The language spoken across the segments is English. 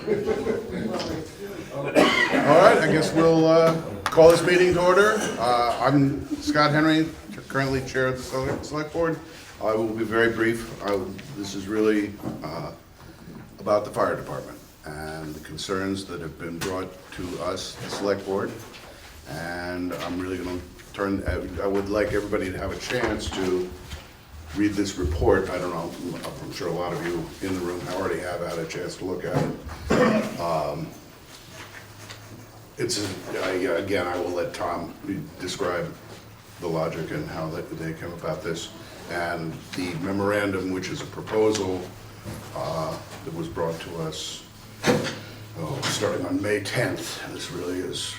All right, I guess we'll call this meeting to order. I'm Scott Henry, currently chair of the Select Board. I will be very brief. This is really about the fire department and the concerns that have been brought to us, the Select Board. And I'm really going to I would like everybody to have a chance to read this report. I don't know, I'm sure a lot of you in the room already have had a chance to look at it. Again, I will let Tom describe the logic and how they came about this. And the memorandum, which is a proposal that was brought to us starting on May 10th. This really is,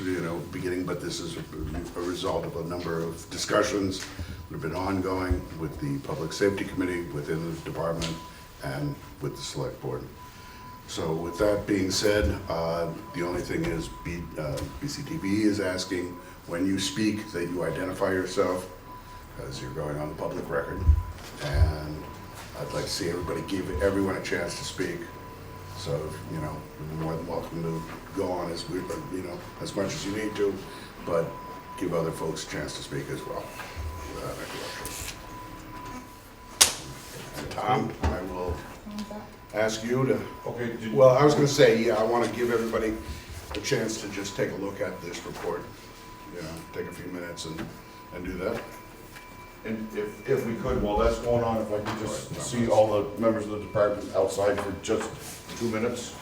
beginning, but this is a result of a number of discussions that have been ongoing with the Public Safety Committee, within the department, and with the Select Board. So with that being said, the only thing is BCTV is asking when you speak that you identify yourself, as you're going on the public record. And I'd like to see everybody give everyone a chance to speak. So, you're more than welcome to go on as much as you need to, but give other folks a chance to speak as well, without interruption. And Tom, I will ask you to. Okay. Well, I was going to say, I want to give everybody a chance to just take a look at this report. Take a few minutes and do that. And if we could, while that's going on, if I could just see all the members of the department outside for just 2 minutes.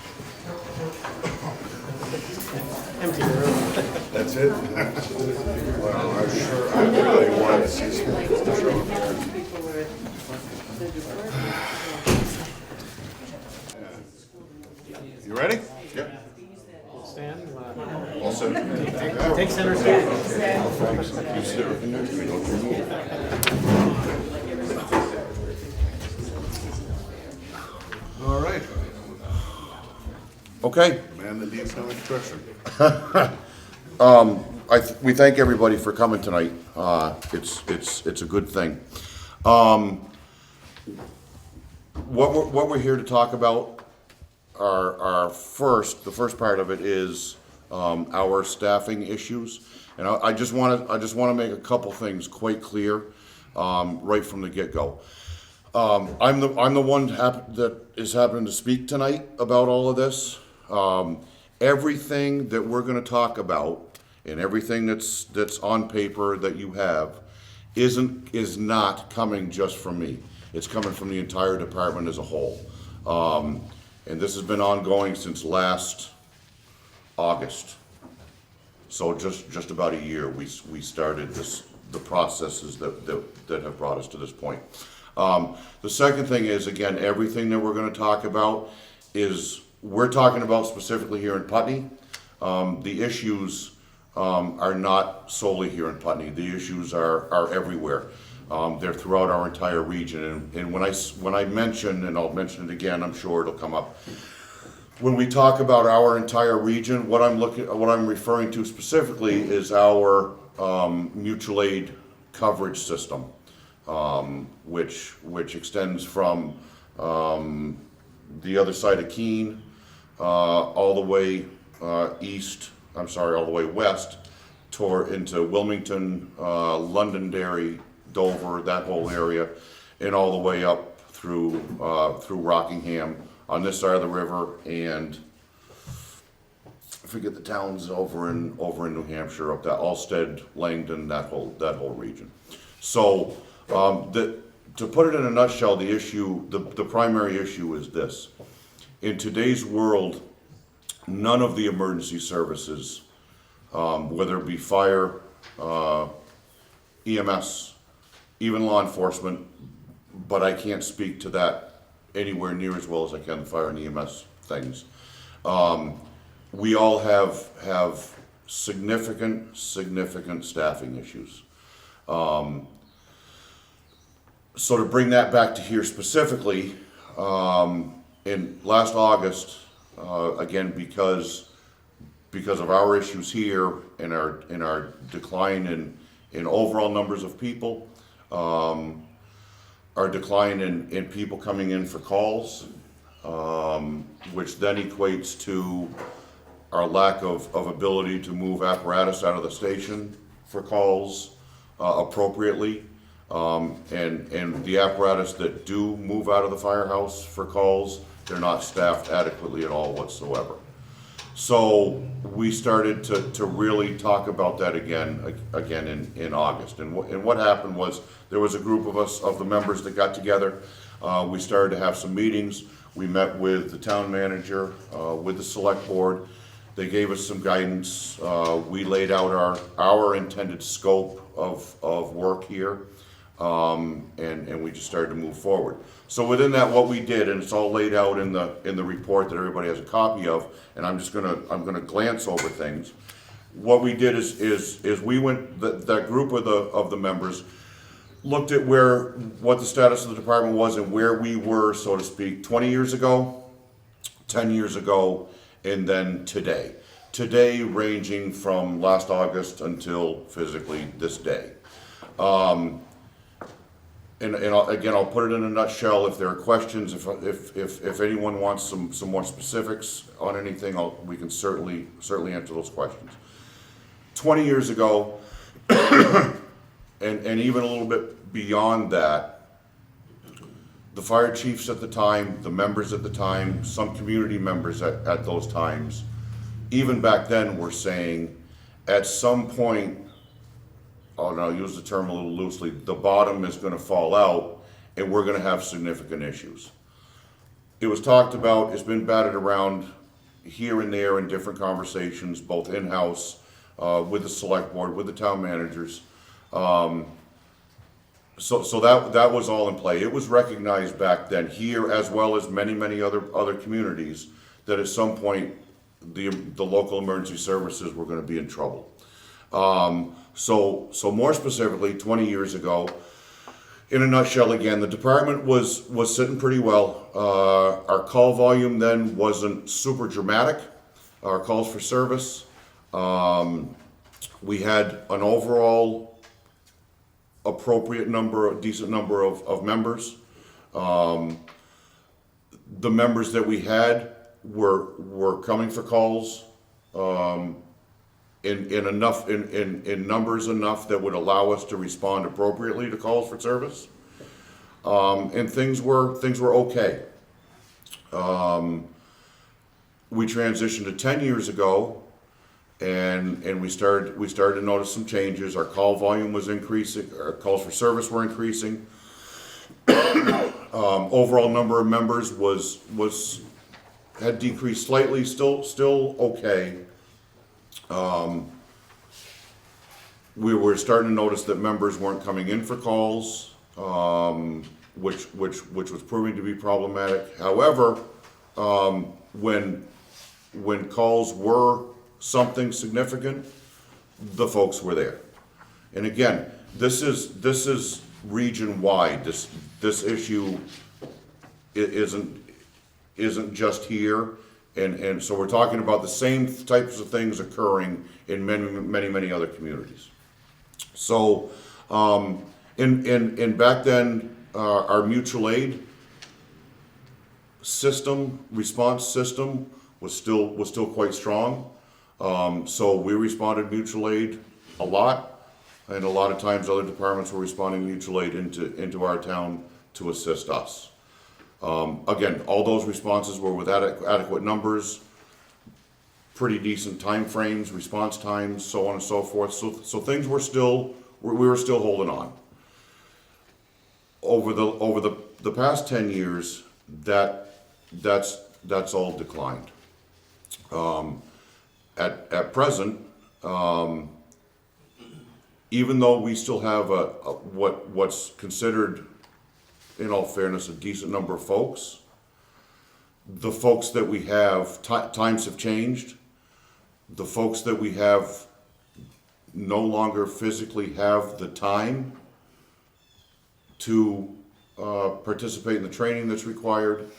Empty room. That's it? Well, I'm sure, I really want to see some people show up here. You ready? Yep. Stand. All set. Take center stage. You sit right in there, we don't move. All right. Okay. Man that needs no introduction. We thank everybody for coming tonight. It's a good thing. What we're here to talk about the first part of it is our staffing issues, and I just want to make a couple things quite clear right from the get-go. I'm the one that is happening to speak tonight about all of this. Everything that we're going to talk about and everything that's on paper that you have is not coming just from me. It's coming from the entire department as a whole. And this has been ongoing since last August. So just about a year we started the processes that have brought us to this point. The second thing is, again, everything that we're going to talk about is we're talking about specifically here in Putney. The issues are not solely here in Putney. The issues are everywhere. They're throughout our entire region. And when I mention, and I'll mention it again, I'm sure it'll come up. When we talk about our entire region, what I'm referring to specifically is our mutual aid coverage system, which extends from the other side of Keene all the way all the way west into Wilmington, Londonderry, Dover, that whole area, and all the way up through Rockingham on this side of the river, and I forget the towns over in New Hampshire, up that Alstead, Langdon, that whole region. So to put it in a nutshell, the primary issue is this: in today's world, none of the emergency services, whether it be fire, EMS, even law enforcement, but I can't speak to that anywhere near as well as I can the fire and EMS things. We all have significant staffing issues. So to bring that back to here specifically, in last August, again because of our issues here and our decline in overall numbers of people, our decline in people coming in for calls, which then equates to our lack of ability to move apparatus out of the station for calls appropriately. And the apparatus that do move out of the firehouse for calls, they're not staffed adequately at all whatsoever. So we started to really talk about that again in August. And what happened was, there was a group of us, of the members that got together. We started to have some meetings. We met with the town manager, with the select board. They gave us some guidance. We laid out our intended scope of work here. And we just started to move forward. So within that, what we did, and it's all laid out in the report that everybody has a copy of, and I'm gonna glance over things. What we did is we went, that group of the members looked at what the status of the department was and where we were, so to speak, 20 years ago, 10 years ago, and then today. Today ranging from last August until physically this day. And again, I'll put it in a nutshell. If there are questions, if anyone wants some more specifics on anything, we can certainly answer those questions. 20 years ago, and even a little bit beyond that, the fire chiefs at the time, the members at the time, some community members at those times, even back then were saying, at some point, and I'll use the term a little loosely, the bottom is going to fall out and we're going to have significant issues. It was talked about, it's been batted around here and there in different conversations, both in-house, with the select board, with the town managers. So that was all in play. It was recognized back then here, as well as many other communities, that at some point the local emergency services were going to be in trouble. So more specifically, 20 years ago, in a nutshell again, the department was sitting pretty well. Our call volume then wasn't super dramatic, our calls for service. We had an overall appropriate number, decent number of members. The members that we had were coming for calls, in numbers enough that would allow us to respond appropriately to calls for service. And things were okay. We transitioned to 10 years ago, and we started to notice some changes. Our call volume was increasing, our calls for service were increasing. Overall number of members had decreased slightly, still okay. We were starting to notice that members weren't coming in for calls, which was proving to be problematic. However, when calls were something significant, the folks were there. And again, this is region-wide. This issue isn't just here. And so we're talking about the same types of things occurring in many other communities. So, in back then, our mutual aid system, response system, was still quite strong. So we responded mutual aid a lot, and a lot of times other departments were responding mutual aid into our town to assist us. Again, all those responses were with adequate numbers, pretty decent time frames, response times, so on and so forth. So things were we were still holding on. Over the past 10 years, that's all declined. At present, even though we still have what's considered, in all fairness, a decent number of folks, the folks that we have, times have changed. The folks that we have no longer physically have the time to participate in the training that's required,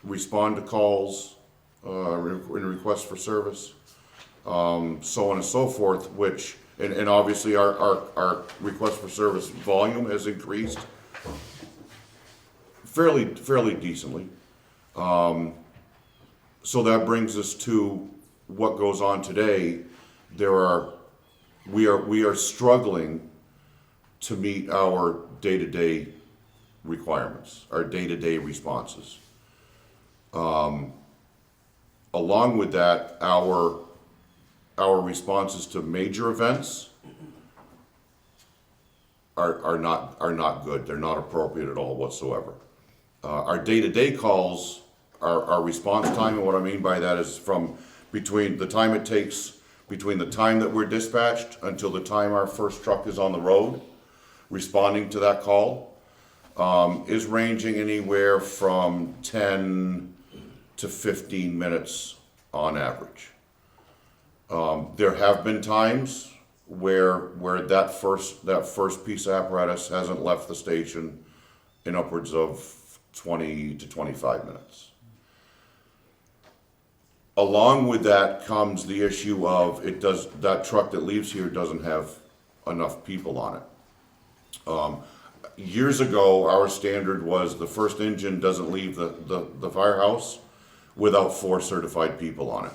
respond to calls, in requests for service, so on and so forth, which, and obviously our request for service volume has increased fairly decently. So that brings us to what goes on today. We are struggling to meet our day-to-day requirements, our day-to-day responses. Along with that, our responses to major events are not good. They're not appropriate at all whatsoever. Our day-to-day calls, our response time, and what I mean by that is from between the time it takes, between the time that we're dispatched until the time our first truck is on the road, responding to that call, is ranging anywhere from 10 to 15 minutes on average. There have been times where that first piece of apparatus hasn't left the station in upwards of 20 to 25 minutes. Along with that comes the issue of that truck that leaves here doesn't have enough people on it. Years ago, our standard was the first engine doesn't leave the firehouse without 4 certified people on it.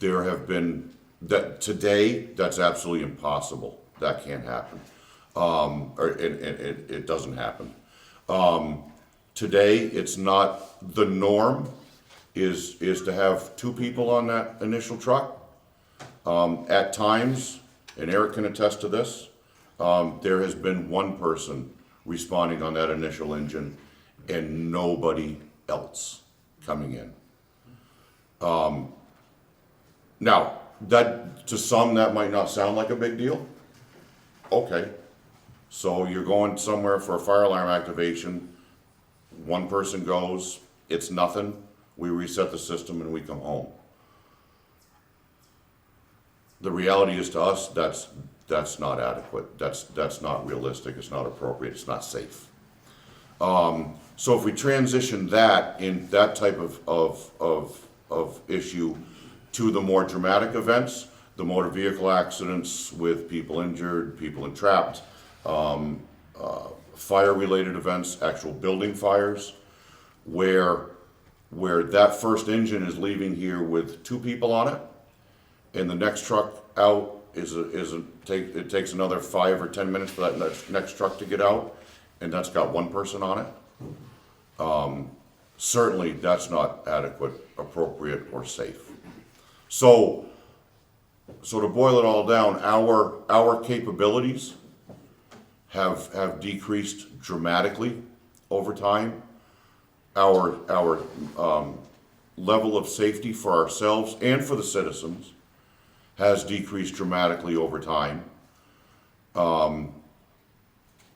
There have been, that today, that's absolutely impossible. That can't happen. It doesn't happen. Today, it's not the norm is to have 2 people on that initial truck. At times, and Eric can attest to this, there has been 1 person responding on that initial engine and nobody else coming in. Now, that to some that might not sound like a big deal. Okay, so you're going somewhere for a fire alarm activation, 1 person goes, it's nothing, we reset the system and we come home. The reality is to us, that's not adequate, that's not realistic, it's not appropriate, it's not safe. So if we transition that in that type of issue to the more dramatic events, the motor vehicle accidents with people injured, people entrapped, fire-related events, actual building fires, where that first engine is leaving here with 2 people on it, and the next truck out it takes another 5 or 10 minutes for that next truck to get out, and that's got 1 person on it. Certainly, that's not adequate, appropriate, or safe. So to boil it all down, our capabilities have decreased dramatically over time. Our level of safety for ourselves and for the citizens has decreased dramatically over time. And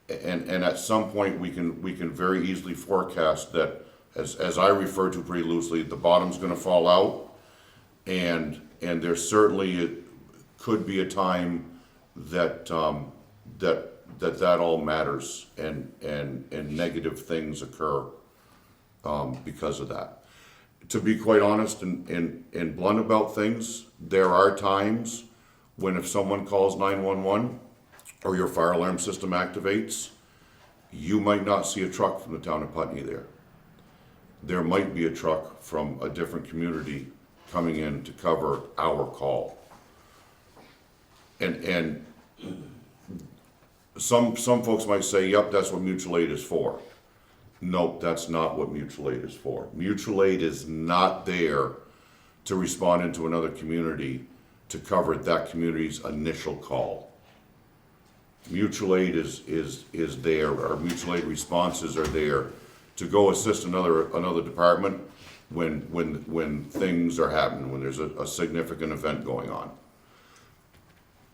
at some point we can very easily forecast that, as I refer to pretty loosely, the bottom's going to fall out, and there certainly could be a time that that all matters and negative things occur because of that. To be quite honest and blunt about things, there are times when if someone calls 911 or your fire alarm system activates, you might not see a truck from the town of Putney there. There might be a truck from a different community coming in to cover our call. And some folks might say, yep, that's what mutual aid is for. Nope, that's not what mutual aid is for. Mutual aid is not there to respond into another community to cover that community's initial call. Mutual aid is there, or mutual aid responses are there to go assist another department when things are happening, when there's a significant event going on.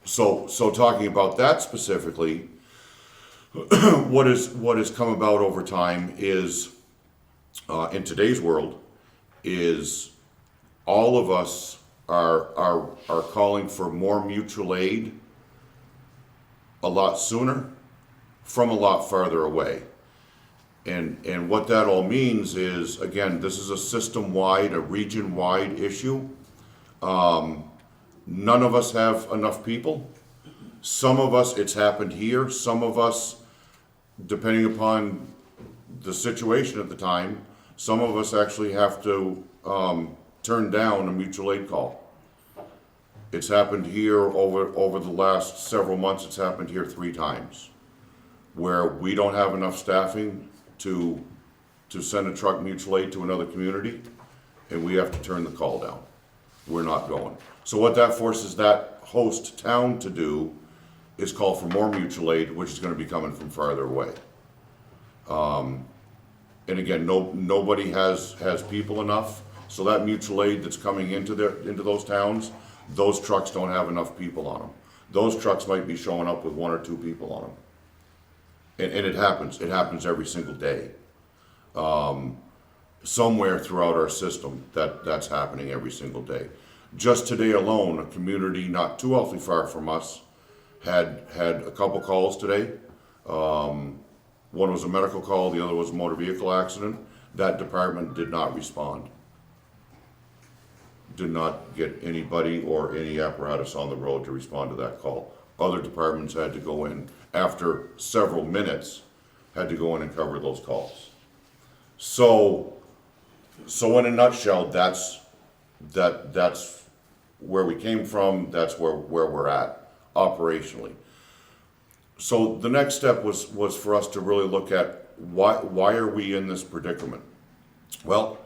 So talking about that specifically, what has come about over time is, in today's world, is all of us are calling for more mutual aid a lot sooner from a lot farther away. And what that all means is, again, this is a system-wide, a region-wide issue. None of us have enough people. Some of us, it's happened here. Some of us, depending upon the situation at the time, some of us actually have to turn down a mutual aid call. It's happened here over the last several months, it's happened here 3 times, where we don't have enough staffing to send a truck mutual aid to another community, and we have to turn the call down. We're not going. So what that forces that host town to do is call for more mutual aid, which is gonna be coming from farther away. And again, nobody has people enough, so that mutual aid that's coming into those towns, those trucks don't have enough people on them. Those trucks might be showing up with 1 or 2 people on them. And it happens every single day. Somewhere throughout our system, that's happening every single day. Just today alone, a community not too awfully far from us had a couple calls today. One was a medical call, the other was a motor vehicle accident. That department did not respond. Did not get anybody or any apparatus on the road to respond to that call. Other departments had to go in, after several minutes, had to go in and cover those calls. So in a nutshell, that's where we came from, that's where we're at operationally. So the next step was for us to really look at why are we in this predicament? Well,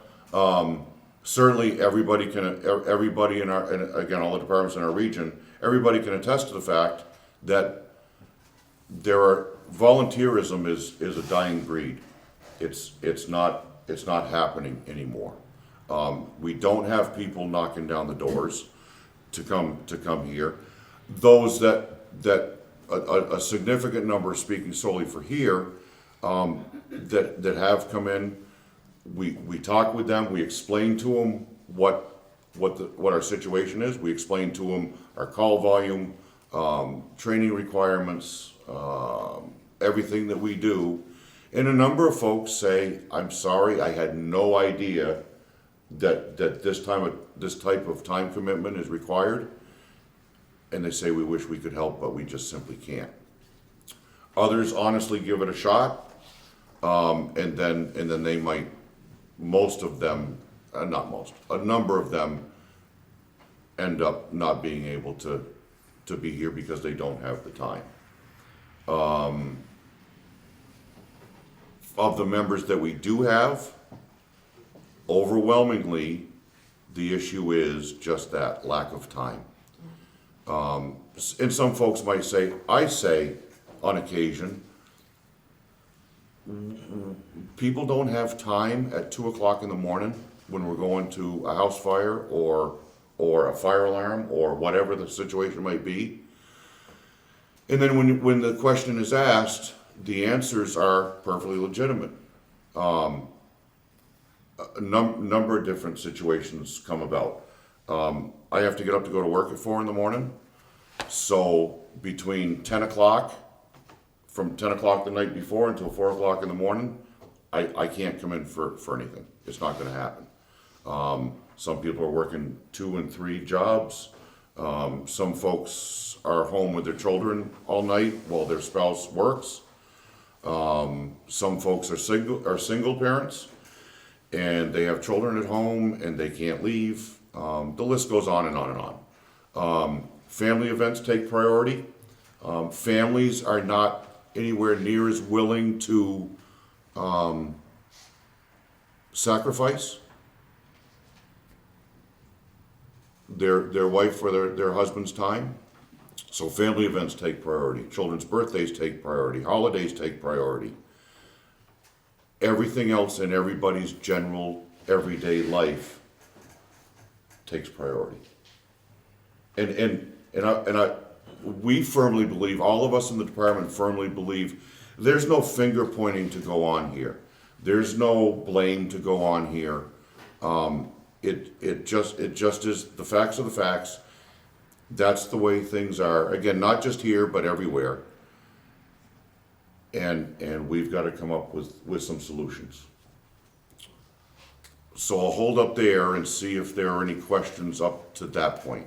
certainly everybody in our, and again, all the departments in our region, everybody can attest to the fact that volunteerism is a dying breed. It's not happening anymore. We don't have people knocking down the doors to come here. Those that a significant number, speaking solely for here, that have come in, we talk with them, we explain to them what our situation is, we explain to them our call volume, training requirements, everything that we do. And a number of folks say, I'm sorry, I had no idea that this type of time commitment is required. And they say, we wish we could help, but we just simply can't. Others honestly give it a shot, and then they might, most of them, not most, a number of them end up not being able to be here because they don't have the time. Of the members that we do have, overwhelmingly, the issue is just that, lack of time. And some folks might say, I say on occasion, people don't have time at 2 o'clock in the morning when we're going to a house fire or a fire alarm or whatever the situation might be. And then when the question is asked, the answers are perfectly legitimate. A number of different situations come about. I have to get up to go to work at 4 in the morning. So between 10 o'clock, from 10 o'clock the night before until 4 o'clock in the morning, I can't come in for anything. It's not gonna happen. Some people are working 2 and 3 jobs. Some folks are home with their children all night while their spouse works. Some folks are single parents and they have children at home and they can't leave. The list goes on and on and on. Family events take priority. Families are not anywhere near as willing to sacrifice their wife or their husband's time. So family events take priority. Children's birthdays take priority. Holidays take priority. Everything else in everybody's general everyday life takes priority. And we firmly believe, all of us in the department firmly believe, there's no finger pointing to go on here. There's no blame to go on here. It just is, the facts are the facts. That's the way things are. Again, not just here, but everywhere. And we've got to come up with some solutions. So I'll hold up there and see if there are any questions up to that point.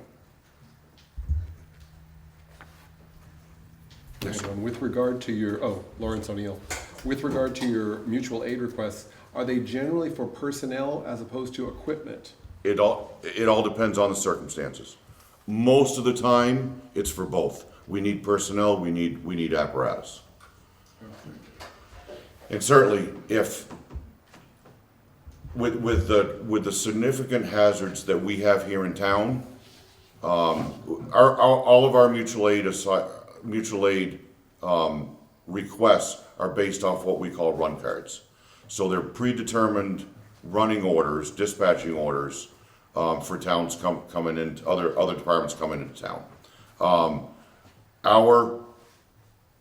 And with regard to your, Lawrence O'Neill, with regard to your mutual aid requests, are they generally for personnel as opposed to equipment? It all depends on the circumstances. Most of the time, it's for both. We need personnel, we need apparatus. And certainly, if, with the significant hazards that we have here in town, all of our mutual aid requests are based off what we call run cards. So they're predetermined running orders, dispatching orders, for towns coming in, other departments coming into town.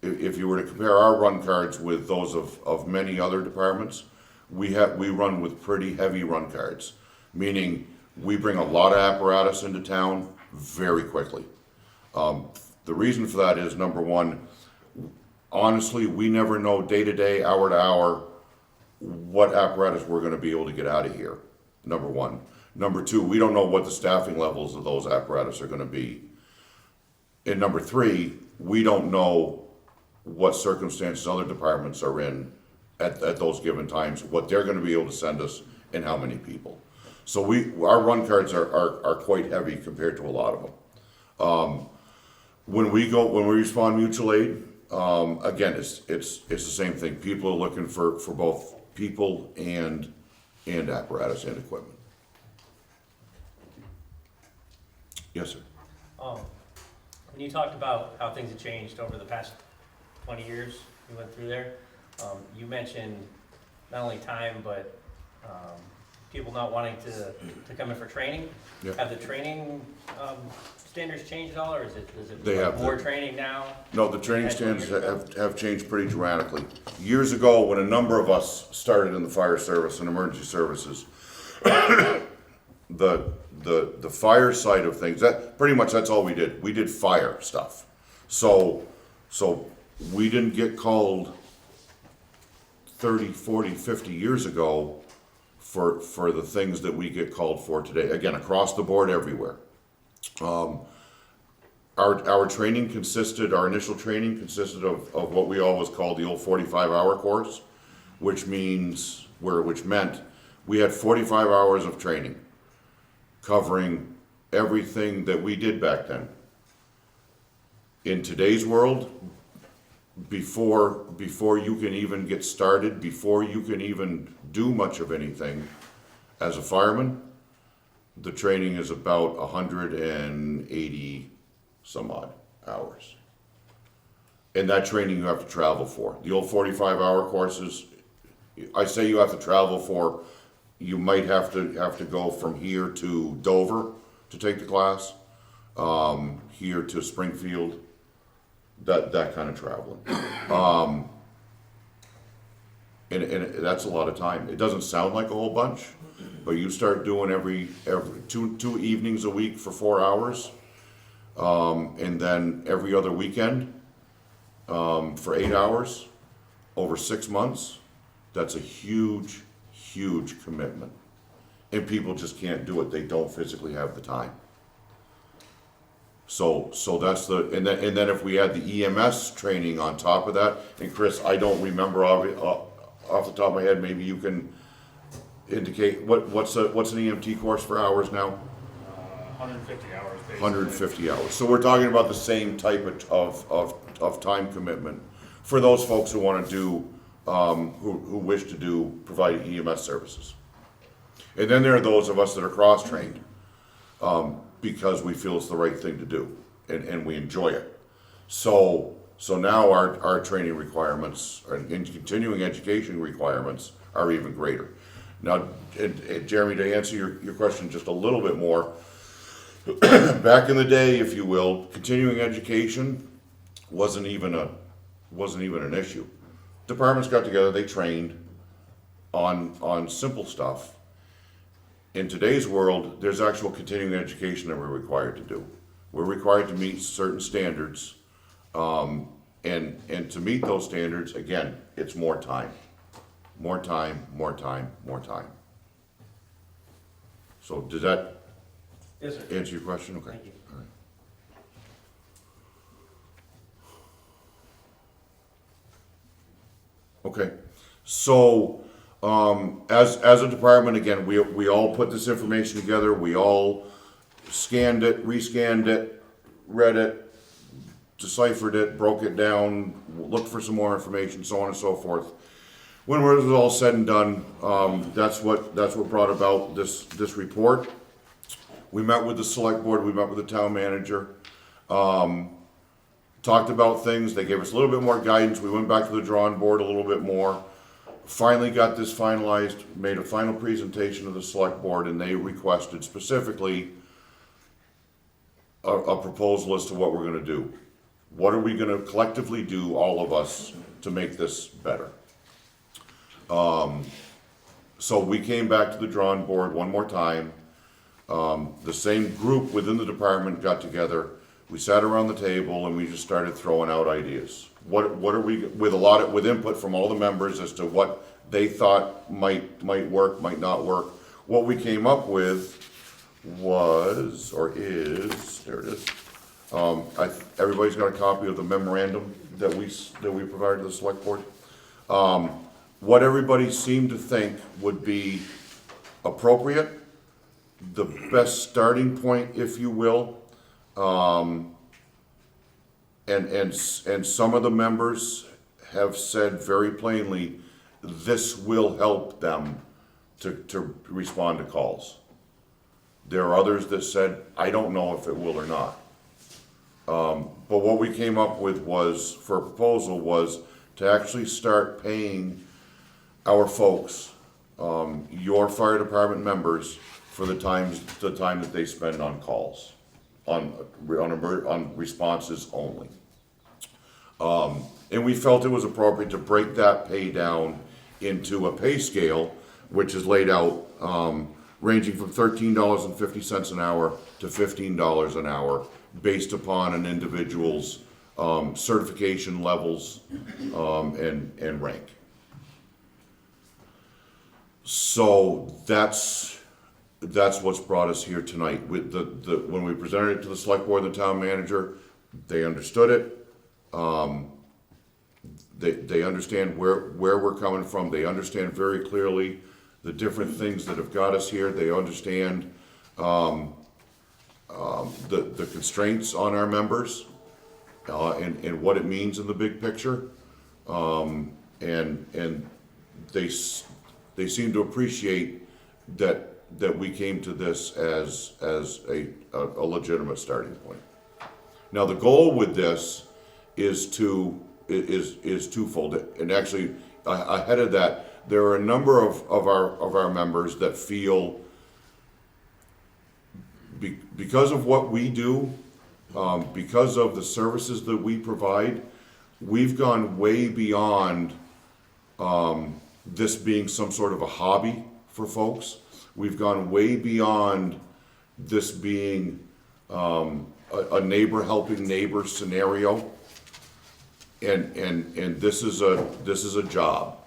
If you were to compare our run cards with those of many other departments, we run with pretty heavy run cards, meaning we bring a lot of apparatus into town very quickly. The reason for that is, number one, honestly, we never know day to day, hour to hour, what apparatus we're gonna be able to get out of here, number one. Number two, we don't know what the staffing levels of those apparatus are gonna be. And number three, we don't know what circumstances other departments are in at those given times, what they're gonna be able to send us, and how many people. So our run cards are quite heavy compared to a lot of them. When we respond mutual aid, again, it's the same thing. People are looking for both people and apparatus and equipment. Yes, sir. When you talked about how things have changed over the past 20 years you went through there, you mentioned not only time, but people not wanting to come in for training. Yeah. Have the training standards changed at all, or is it They have more training now? No, the training standards have changed pretty dramatically. Years ago, when a number of us started in the fire service and emergency services, the fire side of things, that's all we did. We did fire stuff. So we didn't get called 30, 40, 50 years ago for the things that we get called for today. Again, across the board, everywhere. Our training our initial training consisted of what we always called the old 45-hour course, which meant we had 45 hours of training covering everything that we did back then. In today's world, before you can even get started, before you can even do much of anything as a fireman, the training is about 180 some odd hours. And that training you have to travel for. The old 45-hour courses, I say you have to travel for, you might have to go from here to Dover to take the class, here to Springfield, that kind of traveling. And that's a lot of time. It doesn't sound like a whole bunch, but you start doing every two evenings a week for 4 hours, and then every other weekend for 8 hours over 6 months. That's a huge commitment, and people just can't do it. They don't physically have the time. So that's and then if we had the EMS training on top of that, and Chris, I don't remember off the top of my head, maybe you can indicate what's an EMT course for hours now? 150 hours. Basically. 150 hours. So we're talking about the same type of time commitment for those folks who want to do, who wish to provide EMS services. And then there are those of us that are cross-trained, because we feel it's the right thing to do, and we enjoy it. So now our training requirements and continuing education requirements are even greater. Now, and Jeremy, to answer your question just a little bit more, back in the day, if you will, continuing education wasn't even an issue. Departments got together, they trained on simple stuff. In today's world, there's actual continuing education that we're required to do. We're required to meet certain standards, and to meet those standards, again, it's more time. More time. So does that Yes, sir. answer your question? Okay. Thank you. All right. Okay, so, as a department, again, we all put this information together, we all scanned it, rescanned it, read it, deciphered it, broke it down, looked for some more information, so on and so forth. When it was all said and done, that's what brought about this report. We met with the select board, we met with the town manager, talked about things, they gave us a little bit more guidance, we went back to the drawing board a little bit more, finally got this finalized, made a final presentation to the select board, and they requested specifically a proposal as to what we're gonna do. What are we gonna collectively do, all of us, to make this better? So we came back to the drawing board one more time. The same group within the department got together, we sat around the table and we just started throwing out ideas. What are we, with input from all the members as to what they thought might work, might not work. What we came up with was, or is, there it is. Everybody's got a copy of the memorandum that we provided to the select board. What everybody seemed to think would be appropriate, the best starting point, if you will. And some of the members have said very plainly, this will help them to respond to calls. There are others that said, I don't know if it will or not. But what we came up with was, for a proposal, was to actually start paying our folks, your fire department members, for the time that they spend on calls, on responses only. And we felt it was appropriate to break that pay down into a pay scale, which is laid out, ranging from $13.50 an hour to $15 an hour, based upon an individual's certification levels and rank. So that's what's brought us here tonight. With when we presented it to the select board and the town manager, they understood it. They understand where we're coming from. They understand very clearly the different things that have got us here. They understand the constraints on our members and what it means in the big picture. And they seem to appreciate that we came to this as a legitimate starting point. Now, the goal with this is twofold, and actually ahead of that, there are a number of our members that feel because of what we do, because of the services that we provide, we've gone way beyond this being some sort of a hobby for folks. We've gone way beyond this being a neighbor helping neighbor scenario, and this is a job.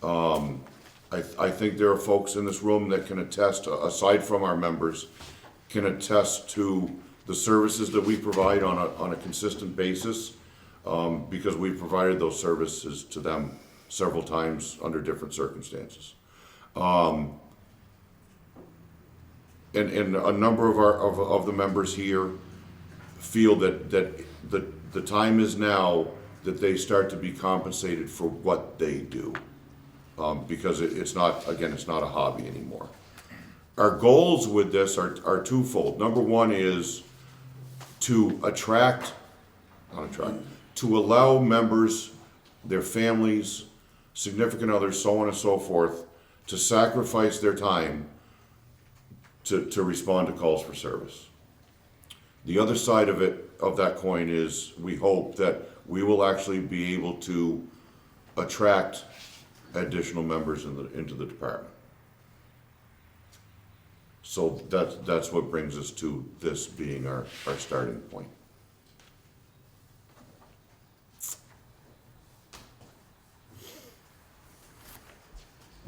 I think there are folks in this room that can attest, aside from our members, can attest to the services that we provide on a consistent basis, because we've provided those services to them several times under different circumstances. And a number of the members here feel that the time is now that they start to be compensated for what they do, because it's not a hobby anymore. Our goals with this are twofold. Number one is to allow members, their families, significant others, so on and so forth, to sacrifice their time to respond to calls for service. The other side of that coin is we hope that we will actually be able to attract additional members into the department. So that's what brings us to this being our starting point.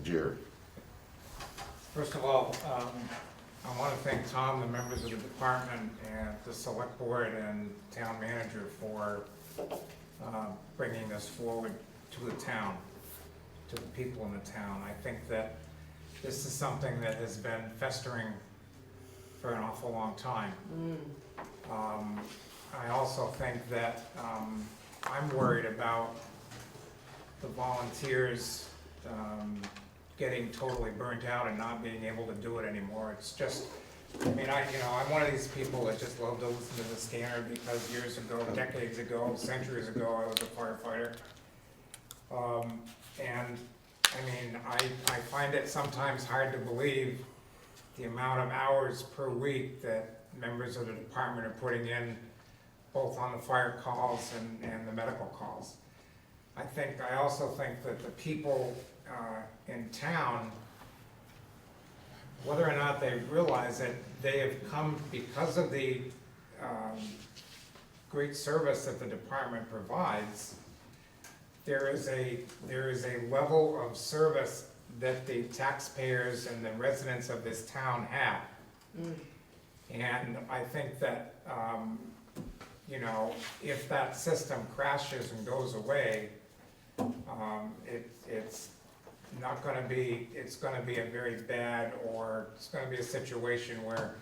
Jerry. First of all, I want to thank Tom, the members of the department, and the select board and town manager for bringing this forward to the town. to the people in the town. I think that this is something that has been festering for an awful long time. I also think that I'm worried about the volunteers getting totally burnt out and not being able to do it anymore. It's just, I mean, I'm one of these people that just love to listen to the scanner because years ago, decades ago, centuries ago, I was a firefighter. And I mean, I find it sometimes hard to believe the amount of hours per week that members of the department are putting in, both on the fire calls and the medical calls. I also think that the people in town, whether or not they realize it, they have come because of the great service that the department provides. There is a level of service that the taxpayers and the residents of this town have. And I think that, if that system crashes and goes away, it's not gonna be, it's gonna be a very bad, or it's gonna be a situation where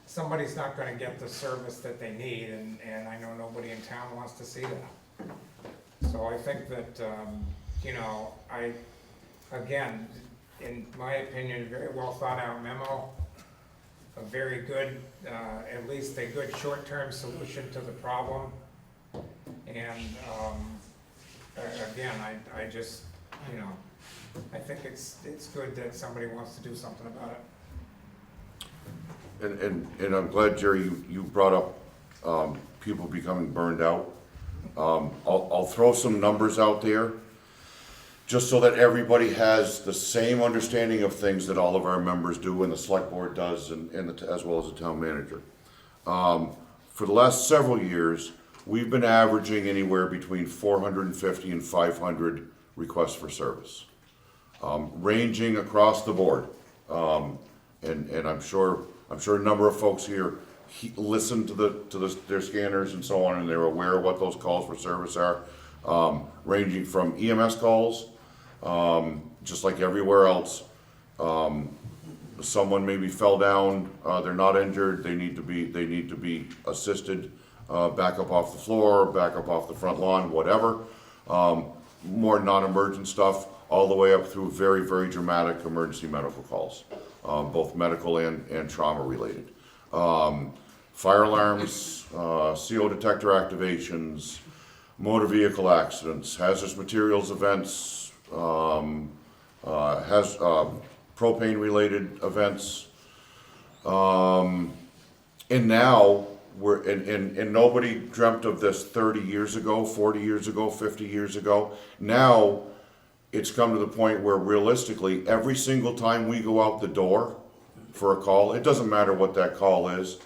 somebody's not gonna get the service that they need, and I know nobody in town wants to see that. So I think that, again, in my opinion, very well thought out memo, a very good, at least a good short-term solution to the problem. And, again, I just, I think it's good that somebody wants to do something about it. And I'm glad, Jerry, you brought up people becoming burned out. I'll throw some numbers out there, just so that everybody has the same understanding of things that all of our members do and the select board does, as well as the town manager. For the last several years, we've been averaging anywhere between 450 and 500 requests for service, ranging across the board. And I'm sure a number of folks here listen to their scanners and so on, and they're aware of what those calls for service are, ranging from EMS calls, just like everywhere else. Someone maybe fell down, they're not injured, they need to be assisted, back up off the floor, back up off the front lawn, whatever. More non-emergent stuff, all the way up through very, very dramatic emergency medical calls, both medical and trauma related. Fire alarms, CO detector activations, motor vehicle accidents, hazardous materials events, propane related events. And now and nobody dreamt of this 30 years ago, 40 years ago, 50 years ago. Now it's come to the point where realistically, every single time we go out the door for a call, it doesn't matter what that call is,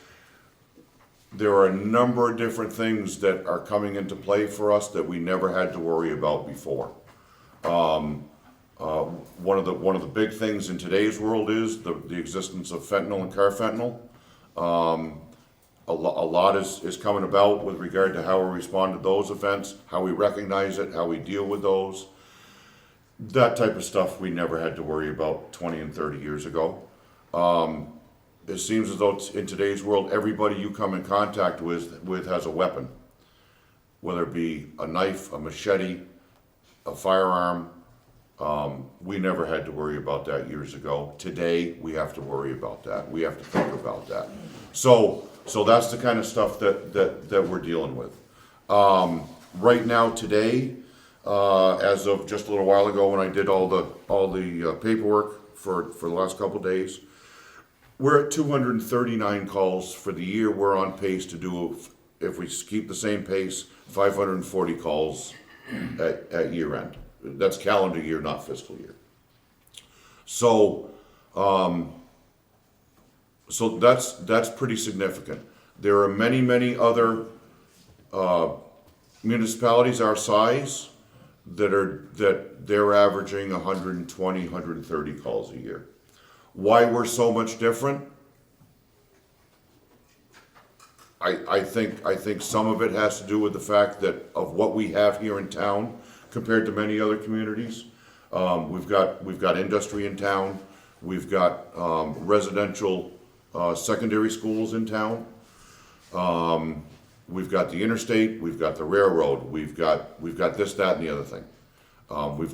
there are a number of different things that are coming into play for us that we never had to worry about before. One of the big things in today's world is the existence of fentanyl and carfentanil. A lot is coming about with regard to how we respond to those events, how we recognize it, how we deal with those. That type of stuff we never had to worry about 20 and 30 years ago. It seems as though in today's world, everybody you come in contact with has a weapon, whether it be a knife, a machete, a firearm. We never had to worry about that years ago. Today, we have to worry about that. We have to think about that. So that's the kind of stuff that we're dealing with. Right now, today, as of just a little while ago when I did all the paperwork for the last couple days, we're at 239 calls for the year. We're on pace to do, if we keep the same pace, 540 calls at year end. That's calendar year, not fiscal year. So that's pretty significant. There are many other municipalities our size that they're averaging 120, 130 calls a year. Why we're so much different? I think some of it has to do with the fact that of what we have here in town compared to many other communities. We've got industry in town, we've got, residential, secondary schools in town. We've got the interstate, we've got the railroad, we've got this, that, and the other thing.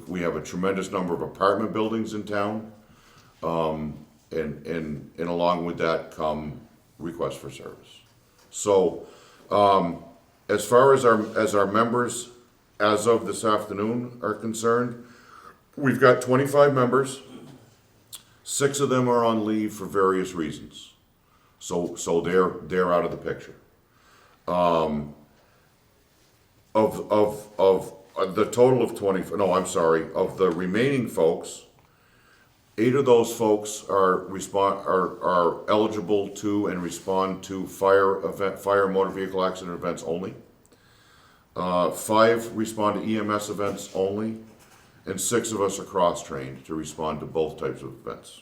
We have a tremendous number of apartment buildings in town. And along with that come requests for service. So, as far as our members, as of this afternoon are concerned, we've got 25 members. 6 of them are on leave for various reasons. So they're out of the picture. Of the total of 20, no, I'm sorry, of the remaining folks, 8 of those folks are eligible to and respond to fire motor vehicle accident events only. 5 respond to EMS events only, and 6 of us are cross-trained to respond to both types of events.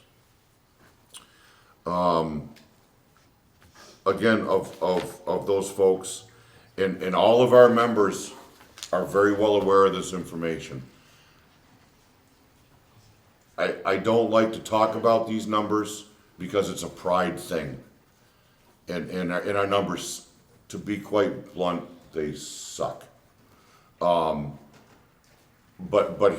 Again, of those folks, and all of our members are very well aware of this information. I don't like to talk about these numbers because it's a pride thing. And our numbers, to be quite blunt, they suck. But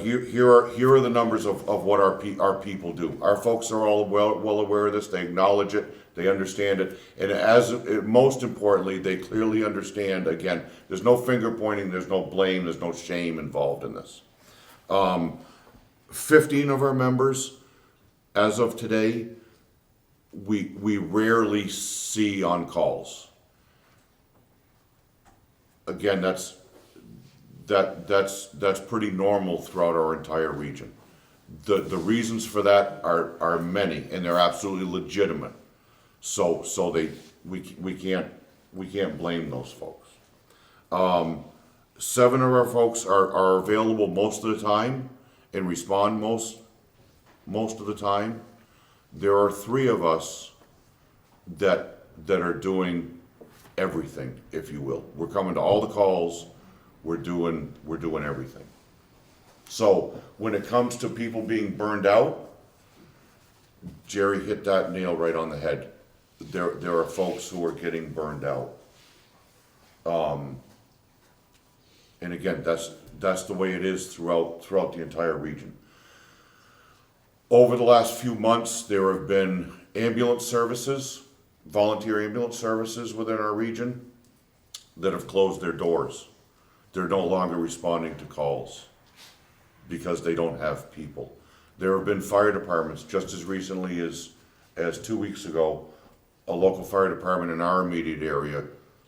here are the numbers of what our people do. Our folks are all well aware of this, they acknowledge it, they understand it, and most importantly, they clearly understand, again, there's no finger pointing, there's no blame, there's no shame involved in this. 15 of our members, as of today, we rarely see on calls. Again, that's pretty normal throughout our entire region. The reasons for that are many, and they're absolutely legitimate. So we can't blame those folks. 7 of our folks are available most of the time and respond most of the time. There are 3 of us that are doing everything, if you will. We're coming to all the calls, we're doing everything. So when it comes to people being burned out, Jerry hit that nail right on the head. There are folks who are getting burned out. And again, that's the way it is throughout the entire region. Over the last few months, there have been ambulance services, volunteer ambulance services within our region that have closed their doors. They're no longer responding to calls because they don't have people. There have been fire departments, just as recently as 2 weeks ago, a local fire department in our immediate area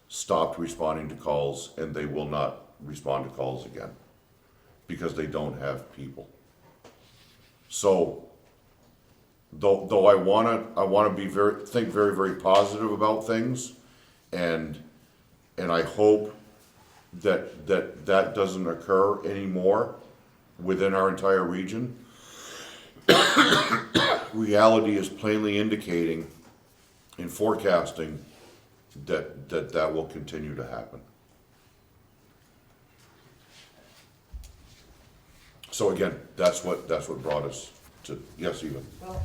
stopped responding to calls, and they will not respond to calls again because they don't have people. So though I wanna think very, very positive about things, and I hope that doesn't occur anymore within our entire region. Reality is plainly indicating in forecasting that will continue to happen. So again, that's what brought us to, yes, Eva. Well,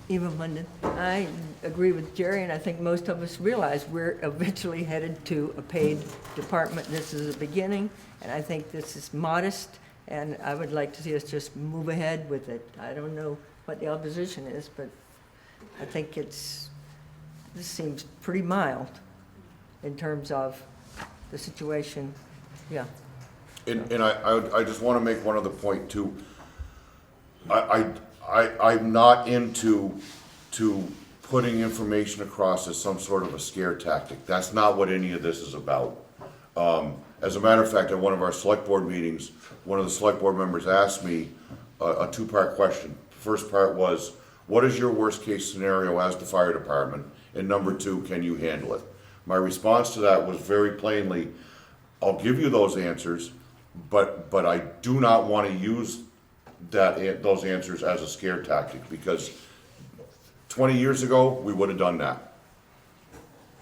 Eva Munden, I agree with Jerry, and I think most of us realize we're eventually headed to a paid department. This is a beginning, and I think this is modest, and I would like to see us just move ahead with it. I don't know what the opposition is, but I think this seems pretty mild in terms of the situation, yeah. And I just want to make one other point too. I'm not into putting information across as some sort of a scare tactic. That's not what any of this is about. As a matter of fact, at one of our select board meetings, one of the select board members asked me a 2-part question. The first part was, what is your worst case scenario as the fire department? And number 2, can you handle it? My response to that was very plainly, I'll give you those answers, but I do not want to use those answers as a scare tactic, because 20 years ago, we would have done that.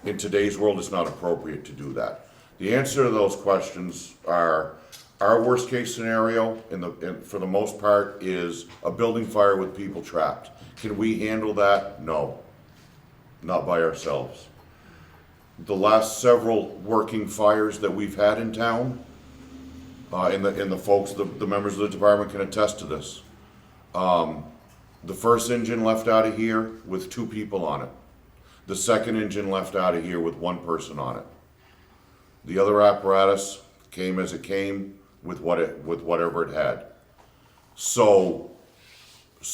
In today's world, it's not appropriate to do that. The answer to those questions are, Our worst case scenario, for the most part, is a building fire with people trapped. Can we handle that? No, not by ourselves. The last several working fires that we've had in town, and the folks, the members of the department can attest to this. The first engine left out of here with 2 people on it. The second engine left out of here with 1 person on it. The other apparatus came as it came with whatever it had. So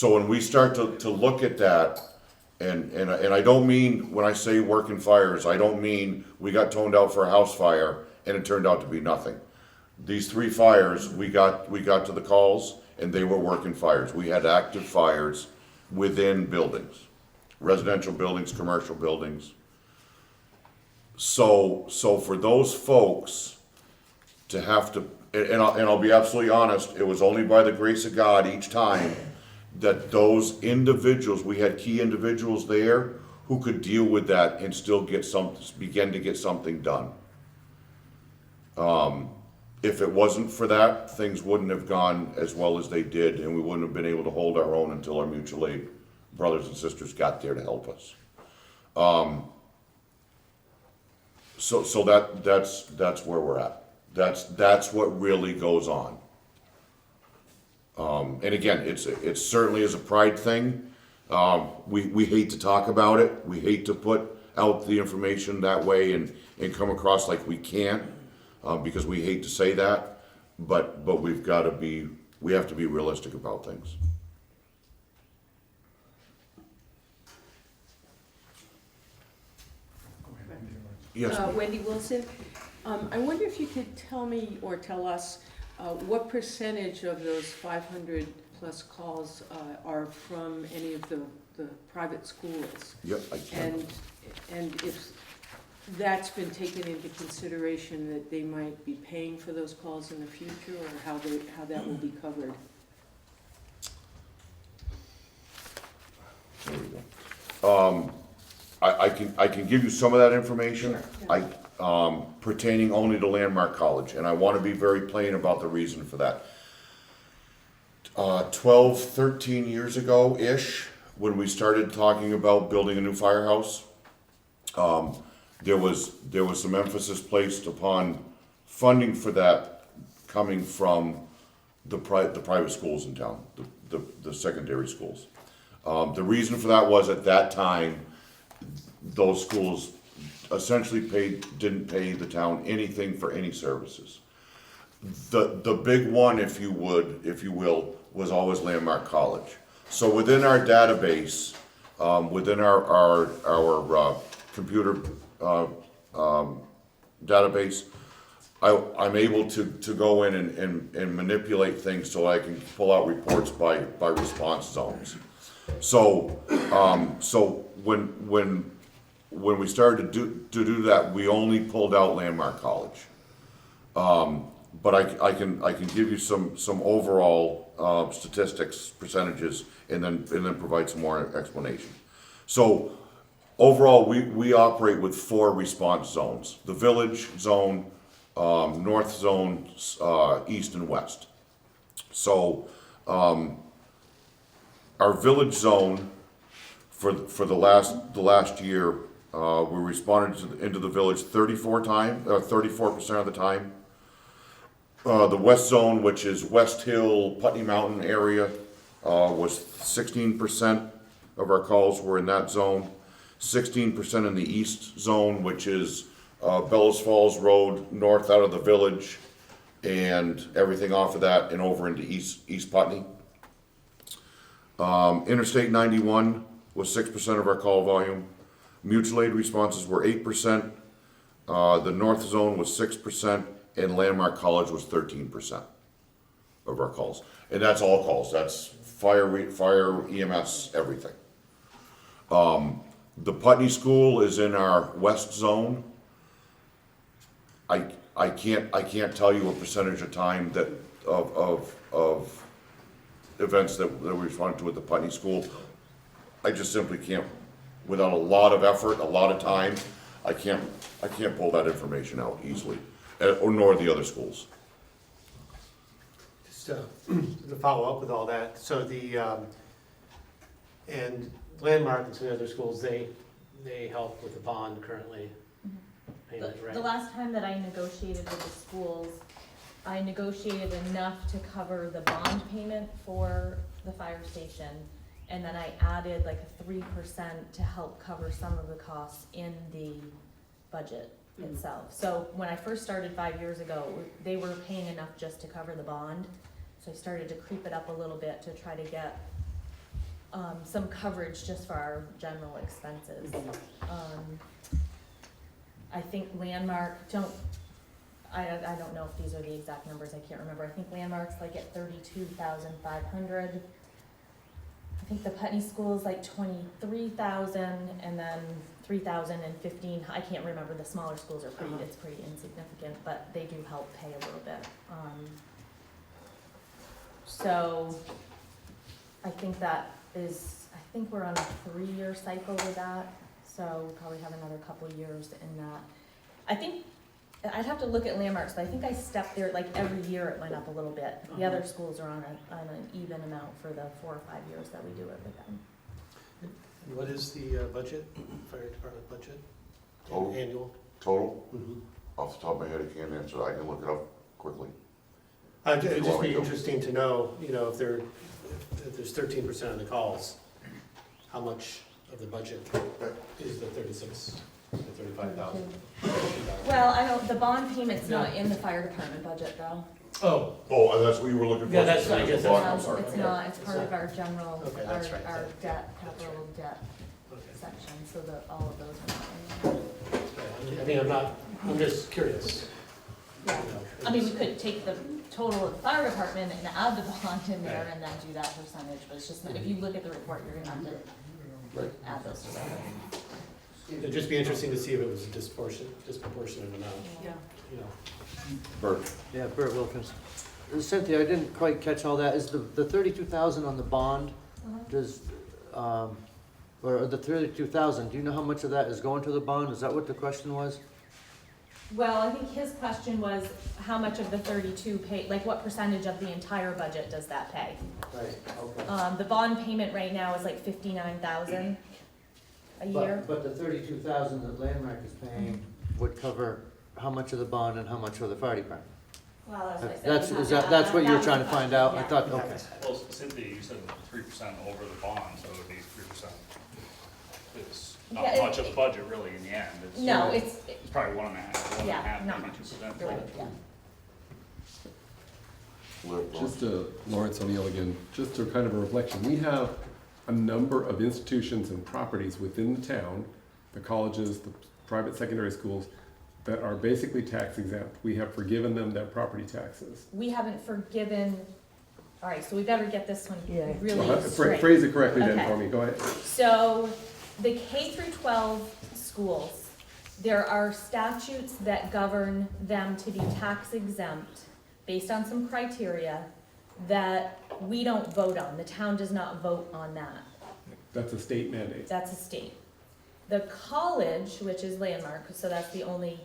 when we start to look at that, and I don't mean, when I say working fires, I don't mean we got toned out for a house fire and it turned out to be nothing. These 3 fires, we got to the calls and they were working fires. We had active fires within buildings, residential buildings, commercial buildings. So for those folks to have to, and I'll be absolutely honest, it was only by the grace of God each time that those individuals, we had key individuals there who could deal with that and still begin to get something done. If it wasn't for that, things wouldn't have gone as well as they did, and we wouldn't have been able to hold our own until our mutual aid brothers and sisters got there to help us. So that's where we're at. That's what really goes on. And again, it certainly is a pride thing. We hate to talk about it. We hate to put out the information that way and come across like we can't, because we hate to say that. But we have to be realistic about things. Yes, ma'am. Wendy Wilson, I wonder if you could tell me or tell us what percentage of those 500 plus calls are from any of the private schools? Yep, I can. And if that's been taken into consideration, that they might be paying for those calls in the future, or how that will be covered? There we go. I can give you some of that information. Sure, yeah. Pertaining only to Landmark College, and I want to be very plain about the reason for that. 12, 13 years ago-ish, when we started talking about building a new firehouse, there was some emphasis placed upon funding for that coming from the private schools in town, the secondary schools. The reason for that was, at that time, those schools essentially didn't pay the town anything for any services. The big one, if you will, was always Landmark College. So within our database, within our computer database, I'm able to go in and manipulate things so I can pull out reports by response zones. So when we started to do that, we only pulled out Landmark College. But I can give you some overall statistics, percentages, and then provide some more explanation. So overall, we operate with 4 response zones: the village zone, north zone, east and west. So our village zone for the last year, we responded into the village 34% of the time. The west zone, which is West Hill, Putney Mountain area, was 16% of our calls were in that zone. 16% in the east zone, which is Bellows Falls Road, north out of the village, and everything off of that and over into East Putney. Interstate 91 was 6% of our call volume. Mutual aid responses were 8%. The north zone was 6%, and Landmark College was 13% of our calls. And that's all calls. That's fire, EMS, everything. The Putney School is in our west zone. I can't tell you a percentage of time that of events that we responded to at the Putney School. I just simply can't, without a lot of effort, a lot of time, I can't pull that information out easily, or nor the other schools. Just to follow up with all that, so and Landmark and some other schools, they help with the bond currently payment, right? The last time that I negotiated with the schools, I negotiated enough to cover the bond payment for the fire station, and then I added like a 3% to help cover some of the costs in the budget itself. So when I first started 5 years ago, they were paying enough just to cover the bond, so I started to creep it up a little bit to try to get some coverage just for our general expenses. I think Landmark, I don't know if these are the exact numbers, I can't remember. I think Landmark's like at 32,500. I think the Putney School is like 23,000, and then 3,015. I can't remember. The smaller schools are it's pretty insignificant, but they do help pay a little bit. So I think I think we're on a 3-year cycle with that. So we'll probably have another couple years in that. I think I'd have to look at Landmarks, but I think I stepped there, like every year it went up a little bit. The other schools are on an even amount for the 4 or 5 years that we do it with them. And what is the budget, fire department budget? Total? Annual? Total? Mm-hmm. Off the top of my head, I can't answer that. I can look it up quickly. It'd just be to. interesting to know, if there's 13% of the calls, how much of the budget is the 36, the 35,000? Well, the bond payment's not in the fire department budget though. Oh, that's what you were looking for? Yeah, that's- I guess that's- I'm sorry. It's not, it's part of our general, Okay, that's right. our debt, capital debt Okay. section, so that all of those are not in there. I mean, I'm just curious. Yeah. I mean, we could take the total of the fire department and add the bond in there and then do that percentage, but it's just, if you look at the report, you're gonna have to add those together. It'd just be interesting to see if it was a disproportionate amount, Yeah. Bert, Yeah, Bert Wilkins. Cynthia, I didn't quite catch all that. Is the 32,000 on the bond, does, or the 32,000, do you know how much of that is going to the bond? Is that what the question was? Well, I think his question was, how much of the 32 pay, like what percentage of the entire budget does that pay? Right, okay. The bond payment right now is like 59,000 a year. But the 32,000 that Landmark is paying would cover how much of the bond and how much for the fire department? Well, that's what I said. That's, You have is to that, add that's that. what you were That trying was to the find question, out? I yeah. thought, okay. Well, Cynthia, you said 3% over the bond, so it would be 3%. It's Yeah, not much of the budget really in the end. It's No, it's, It's probably 1.5, yeah, not maybe much. 2%. You're right, yeah. Just Lawrence O'Neill again, just a kind of a reflection. We have a number of institutions and properties within the town, the colleges, the private secondary schools, that are basically tax exempt. We have forgiven them their property taxes. We haven't forgiven, all right, so we better get this one Yeah. really straight. Phrase it correctly then Okay. for me, go ahead. So, the K through 12 schools, there are statutes that govern them to be tax exempt based on some criteria that we don't vote on. The town does not vote on that. That's a state mandate. That's a state. The college, which is Landmark, so that's the only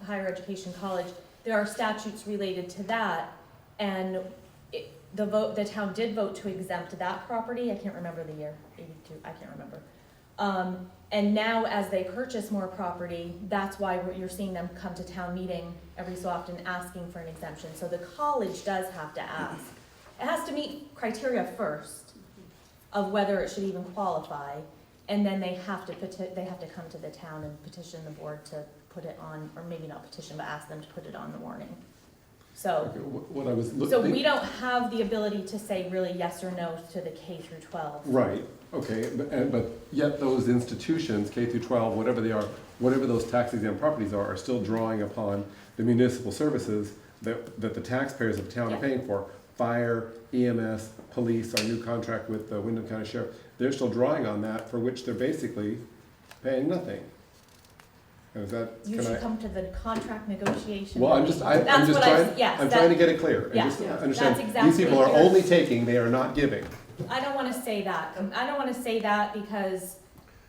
higher education college, there are statutes related to that, and the town did vote to exempt that property. I can't remember the year, 82, I can't remember. And now as they purchase more property, that's why you're seeing them come to town meeting every so often asking for an exemption. So the college does have to ask. It has to meet criteria first of whether it should even qualify, and then they have to come to the town and petition the board to put it on, or maybe not petition, but ask them to put it on the warning. So, Okay, what I was so looking. we don't have the ability to say really yes or no to the K through 12. Right, okay, but yet those institutions, K through 12, whatever they are, whatever those tax exempt properties are still drawing upon the municipal services that the taxpayers of the town are Yeah. paying for. Fire, EMS, police, our new contract with the Wyndham County Sheriff, they're still drawing on that, for which they're basically paying nothing. Is that, You can should I? come to the contract negotiation. Well, I'm meeting. just That's what I- trying, yes, I'm that- trying to get it clear. And Yeah, just that's understand, exactly these people are your- only taking, they are not giving. I don't wanna say that. I don't wanna say that because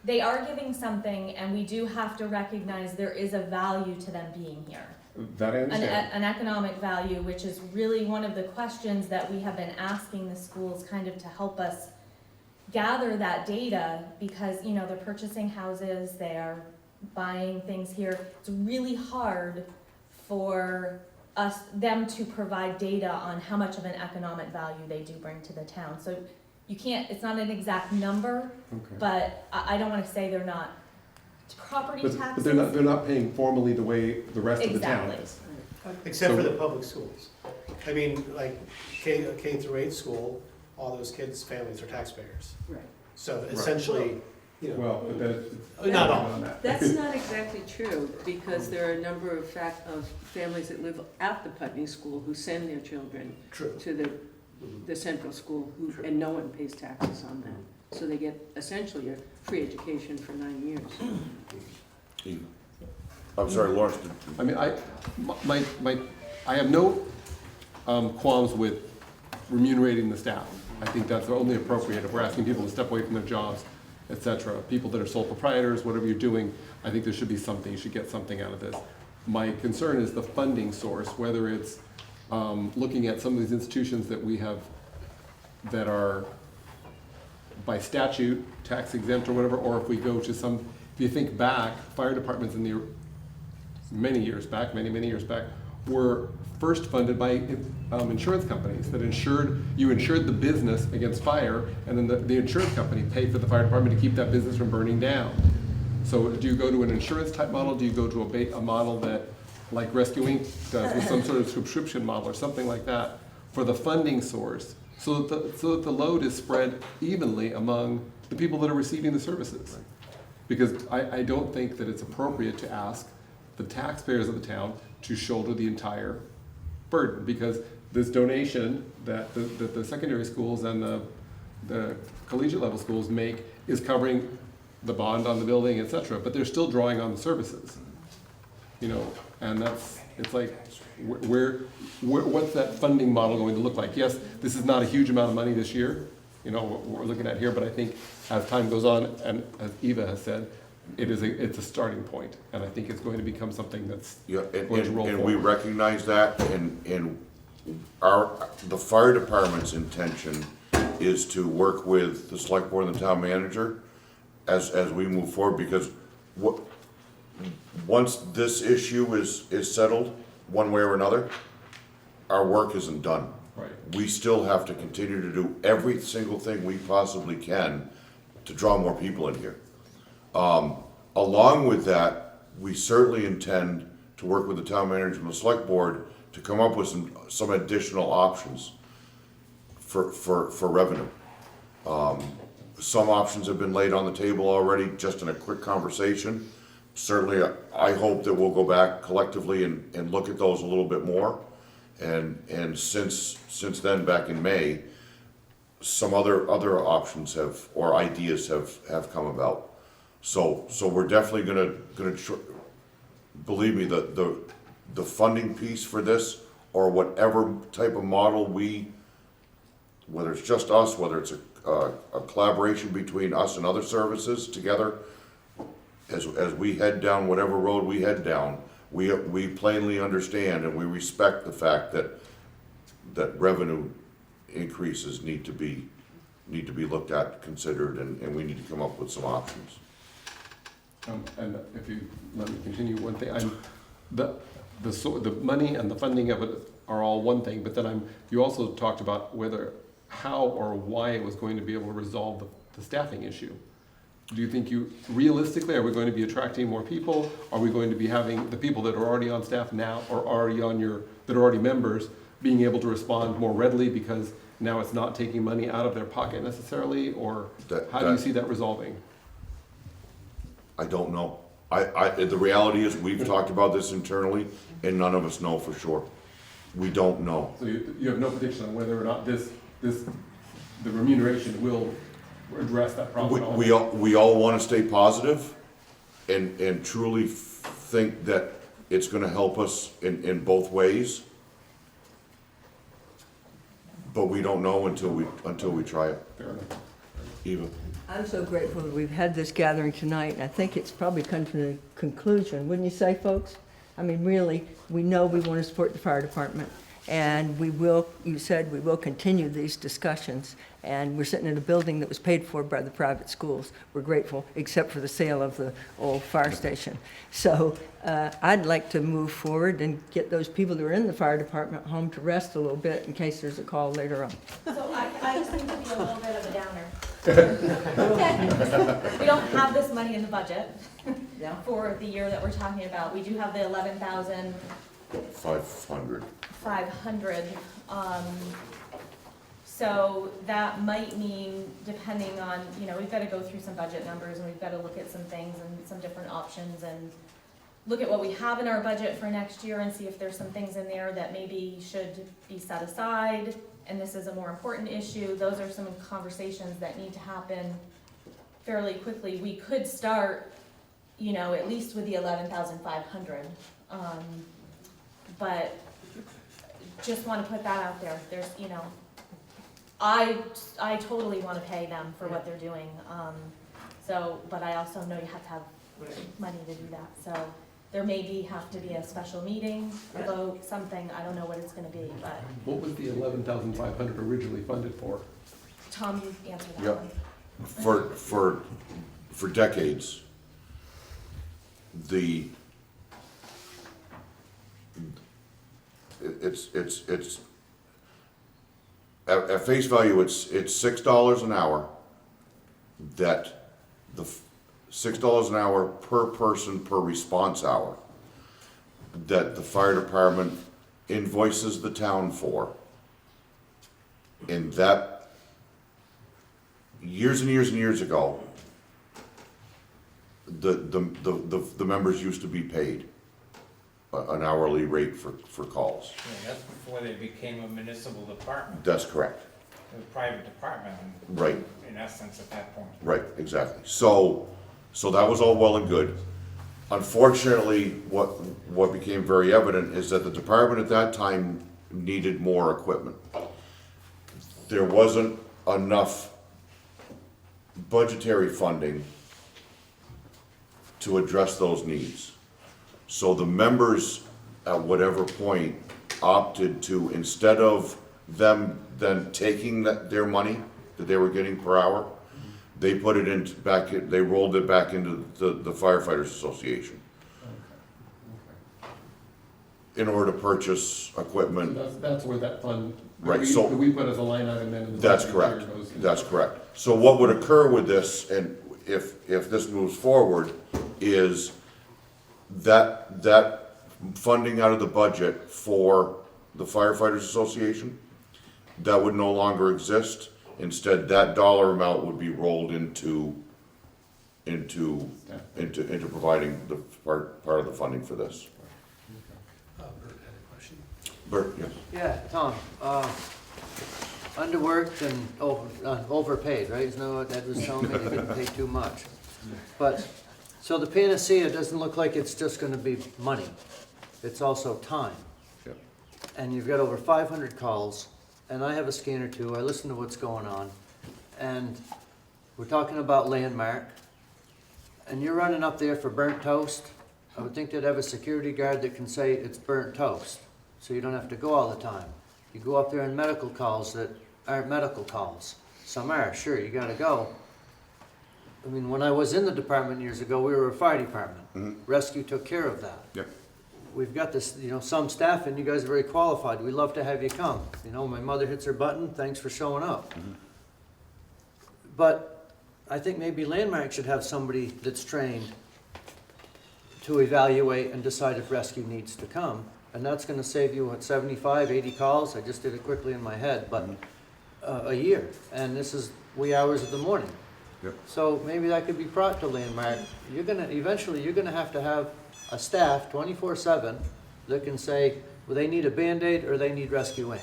they are giving something, and we do have to recognize there is a value to them being here. That I understand. an economic value, which is really one of the questions that we have been asking the schools kind of to help us gather that data, because, you know, they're purchasing houses, they're buying things here. It's really hard for them to provide data on how much of an economic value they do bring to the town. So you can't, it's not an exact number, Okay. but I don't wanna say they're not property But taxes. they're not paying formally the way the rest of the town Exactly. is. Except for So- the public schools. I mean, like K through 8 school, all those kids' families are taxpayers. Right. So essentially, you know, Well, but then. not all. on that. That's not exactly true, because there are a number of families that live at the Putney School who send their children True. to the central school, and no one pays taxes on that. So they get essentially a free education for 9 years. I'm sorry, Lawrence, I mean, I have no qualms with remunerating the staff. I think that's only appropriate if we're asking people to step away from their jobs, et cetera. People that are sole proprietors, whatever you're doing, I think there should be something, you should get something out of this. My concern is the funding source, whether it's looking at some of these institutions that we have that are by statute, tax exempt or whatever, or if we go to some, if you think back, fire departments in the many years back, were first funded by insurance companies that you insured the business against fire, and then the insurance company paid for the fire department to keep that business from burning down. So do you go to an insurance type model? Do you go to a model that, like Rescue Inc. does, with some sort of subscription model or something like that for the funding source, so that the load is spread evenly among the people that are receiving the services? Because I don't think that it's appropriate to ask the taxpayers of the town to shoulder the entire burden, because this donation that the secondary schools and the collegiate level schools make is covering the bond on the building, et cetera, but they're still drawing on the services. You know, and it's like, what's that funding model going to look like? Yes, this is not a huge amount of money this year, you know, what we're looking at here, but I think as time goes on, and as Eva has said, it's a starting point, and I think it's going to become something that's going to roll and we forward. recognize that, and the fire department's intention is to work with the select board and the town manager as we move forward, because once this issue is settled, one way or another, our work isn't done. Right. We still have to continue to do every single thing we possibly can to draw more people in here. Along with that, we certainly intend to work with the town manager and the select board to come up with some additional options for revenue. Some options have been laid on the table already, just in a quick conversation. Certainly, I hope that we'll go back collectively and look at those a little bit more. And since then, back in May, some other options or ideas have come about. So we're definitely gonna believe me, the funding piece for this, or whatever type of model whether it's just us, whether it's a collaboration between us and other services together, as we head down whatever road we head down, we plainly understand and we respect the fact that revenue increases need to be looked at, considered, and we need to come up with some options. And if you let me continue, one thing, the money and the funding of it are all one thing, but then you also talked about how or why it was going to be able to resolve the staffing issue. Do you think realistically, are we going to be attracting more people? Are we going to be having the people that are already on staff now, or already that are already members, being able to respond more readily because now it's not taking money out of their pocket necessarily, or how do you see that resolving? I don't know. The reality is, we've talked about this internally, and none of us know for sure. We don't know. So you have no prediction on whether or not the remuneration will address that problem at all? We all want to stay positive and truly think that it's going to help us in both ways. But we don't know until we try it. Fair enough. Eva? I'm so grateful that we've had this gathering tonight, and I think it's probably come to the conclusion, wouldn't you say, folks, I mean, really, we know we want to support the fire department, and we will, you said we will continue these discussions, and we're sitting in a building that was paid for by the private schools. We're grateful, except for the sale of the old fire station. So I'd like to move forward and get those people who are in the fire department home to rest a little bit in case there's a call later on. So I seem to be a little bit of a downer. We don't have this money in the budget Yeah. for the year that we're talking about. We do have the 500. 11,500. So that might mean, depending on, we've got to go through some budget numbers, and we've got to look at some things and some different options, and look at what we have in our budget for next year and see if there's some things in there that maybe should be set aside, and this is a more important issue. Those are some conversations that need to happen fairly quickly. We could start, at least with the 11,500. But just want to put that out there. There's, I totally want to pay them for what they're doing. But I also know you have to have money to do that. So there have to be a special meeting, a vote, something. I don't know what it's going to be, but What was the 11,500 originally funded for? Tom, you answer that Yep. one. For decades, it's at face value, it's $6 an hour, that $6 an hour per person per response hour that the fire department invoices the town for. And that, years and years and years ago, the members used to be paid an hourly rate for calls. Yeah, that's before they became a municipal department, That's correct. a private department, Right, in essence, at that point. right, exactly. So that was all well and good. Unfortunately, what became very evident is that the department at that time needed more equipment. There wasn't enough budgetary funding to address those needs. So the members, at whatever point, opted to, instead of them then taking their money that they were getting per hour, they put it they rolled it back into the firefighters association in order to purchase equipment. That's where that fund, Right, we so- we put as a line item then in the That's budget correct, year goes to- that's correct. So what would occur with this, and if this moves forward, is that funding out of the budget for the firefighters association, that would no longer exist. Instead, that dollar amount would be rolled into providing the part of the funding for this. Bert had a question. Bert, yes. Yeah, Tom, underworked and overpaid, right? Isn't that what Ed was telling me? They didn't pay too much. But, so the panacea doesn't look like it's just gonna be money. It's also time. Yep. And you've got over 500 calls, and I have a scanner too. I listen to what's going on. And we're talking about landmark, and you're running up there for burnt toast. I would think they'd have a security guard that can say it's burnt toast, so you don't have to go all the time. You go up there in medical calls that aren't medical calls. Some are, sure, you gotta go. I mean, when I was in the department years ago, we were a fire department. Rescue took care of that. Yep. We've got this, some staff, and you guys are very qualified. We love to have you come. My mother hits her button, thanks for showing up. But I think maybe Landmark should have somebody that's trained to evaluate and decide if rescue needs to come. And that's gonna save you, 75, 80 calls? I just did it quickly in my head, but a year. And this is wee hours of the morning. Yep. So maybe that could be brought to Landmark. Eventually, you're gonna have to have a staff 24/7 that can say, well, they need a Band-Aid or they need rescuing.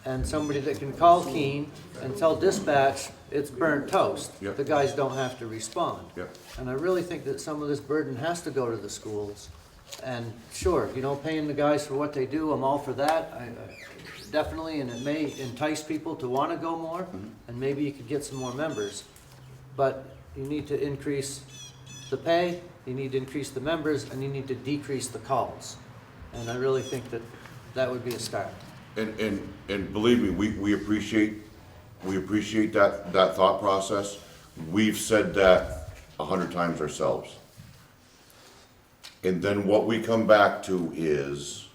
And somebody that can call Keene and tell dispatch it's burnt toast. Yep. The guys don't have to respond. Yep. And I really think that some of this burden has to go to the schools. And sure, paying the guys for what they do, I'm all for that. I definitely, and it may entice people to want to go more, and maybe you could get some more members. But you need to increase the pay, you need to increase the members, and you need to decrease the calls. And I really think that that would be a start. And believe me, we appreciate that thought process. We've said that 100 times ourselves. And then what we come back to is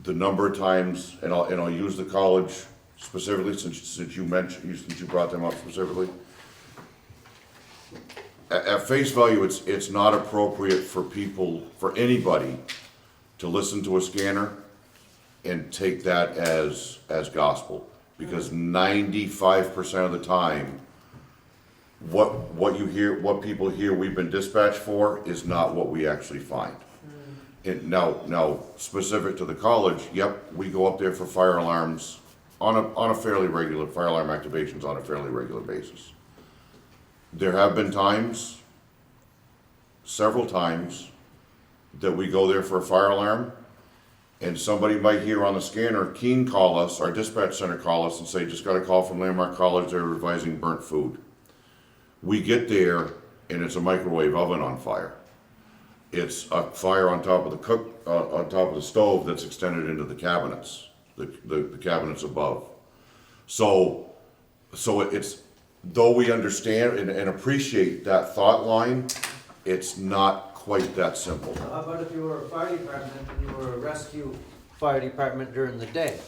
the number of times, and I'll use the college specifically since you brought them up specifically. At face value, it's not appropriate for anybody to listen to a scanner and take that as gospel, because 95% of the time, what people hear we've been dispatched for is not what we actually find. Now, specific to the college, yep, we go up there for fire alarms on a fairly regular, fire alarm activations on a fairly regular basis. There have been times, several times, that we go there for a fire alarm, and somebody might hear on the scanner, Keene call us, our dispatch center call us and say, just got a call from Landmark College, they're advising burnt food. We get there, and it's a microwave oven on fire. It's a fire on top of the stove that's extended into the cabinets, the cabinets above. So it's, though we understand and appreciate that thought line, it's not quite that simple. How about if you were a fire department and you were a rescue fire department during the day?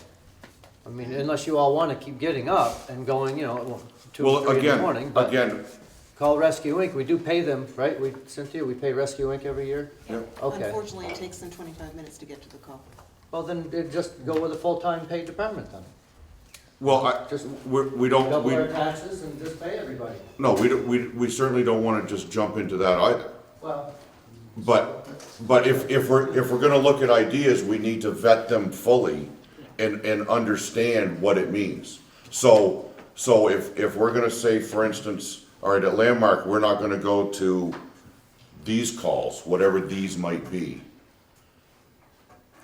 I mean, unless you all wanna keep getting up and going, 2 or 3 in the morning, but Again, call Rescue Inc., we do pay them, right? Cynthia, we pay Rescue Inc. every year? Yep. Okay, Unfortunately, it takes them 25 minutes to get to the call. well then, just go with a full-time paid department then. well, Just we don't, double our taxes and just pay everybody. no, we certainly don't wanna just jump into that either. Well, But if we're gonna look at ideas, we need to vet them fully and understand what it means. So if we're gonna say, for instance, all right, at Landmark, we're not gonna go to these calls, whatever these might be.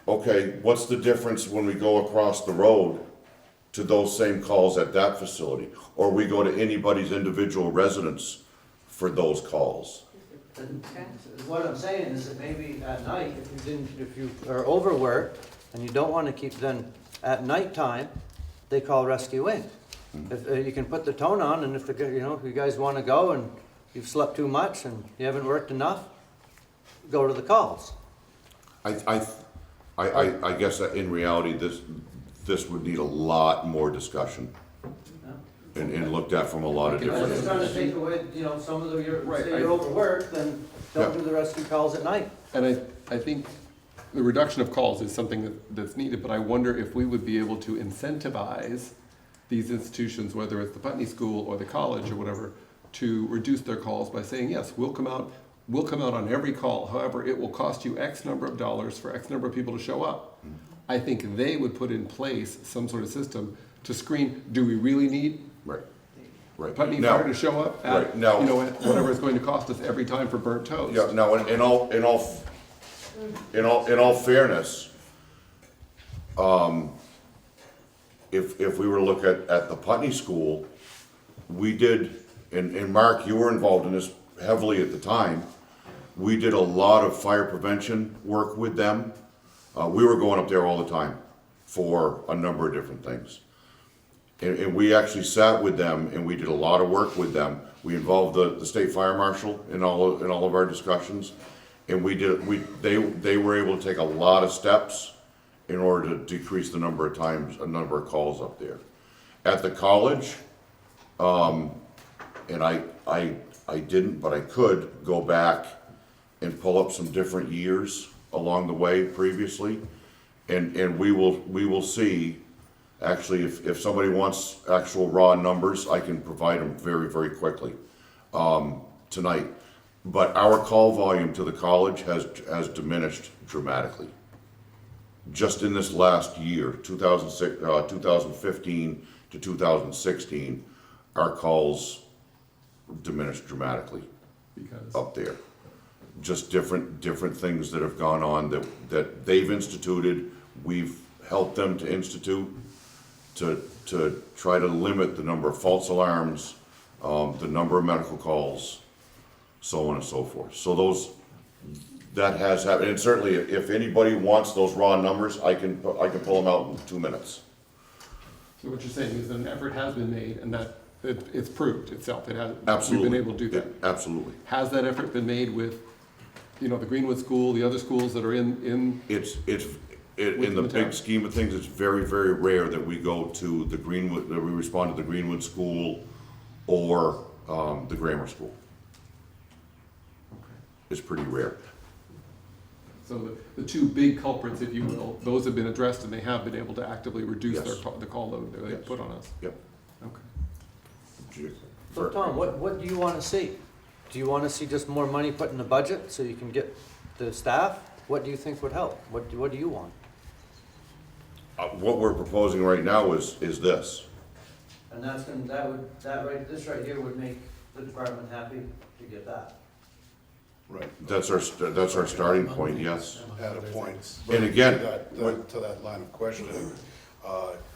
Okay, what's the difference when we go across the road to those same calls at that facility? Or we go to anybody's individual residence for those calls? what I'm saying is that maybe at night, if you are overworked and you don't wanna keep, then at nighttime, they call Rescue Inc. If you can put the tone on, and if if you guys wanna go and you've slept too much and you haven't worked enough, go to the calls. I guess that in reality, this would need a lot more discussion and looked at from a lot of I was different. just trying to take away, some of the, Right, say you're overworked, then don't Yeah. do the rescue calls at night. And I think the reduction of calls is something that's needed, but I wonder if we would be able to incentivize these institutions, whether it's the Putney School or the college or whatever, to reduce their calls by saying, yes, we'll come out on every call. However, it will cost you X number of dollars for X number of people to show up. I think they would put in place some sort of system to screen, do we really need Right. Putney Now- Fire to show up at, Right, now- at whatever it's going to cost us every time for burnt toast? Yeah, now, in all fairness, if we were to look at the Putney School, we did, and Mark, you were involved in this heavily at the time, we did a lot of fire prevention work with them. We were going up there all the time for a number of different things. And we actually sat with them and we did a lot of work with them. We involved the state fire marshal in all of our discussions. And they were able to take a lot of steps in order to decrease the number of calls up there. At the college, and I didn't, but I could go back and pull up some different years along the way previously. And we will see. Actually, if somebody wants actual raw numbers, I can provide them very, very quickly tonight. But our call volume to the college has diminished dramatically. Just in this last year, 2015 to 2016, our calls diminished dramatically Because up there. Just different things that have gone on that they've instituted, we've helped them to institute, to try to limit the number of false alarms, the number of medical calls. so on and so forth. So that has happened, and certainly if anybody wants those raw numbers, I can pull them out in 2 minutes. So what you're saying is that an effort has been made and that it's proved itself, it has, Absolutely. we've been able to do that. Yeah, absolutely. Has that effort been made with, the Greenwood School, the other schools that are in, In the the town. big scheme of things, it's very, very rare that we go to the Greenwood, that we respond to the Greenwood School or the grammar school. It's pretty rare. so the two big culprits, if you will, those have been addressed and they have been able to actively reduce Yes. the call load that they Yes. put on us. Yep. Okay. So Tom, what do you wanna see? Do you wanna see just more money put in the budget so you can get the staff? What do you think would help? What do you want? What we're proposing right now is this. And this right here would make the department happy to get that. Right. That's our starting point, yes. At a point. And again, To that line of questioning,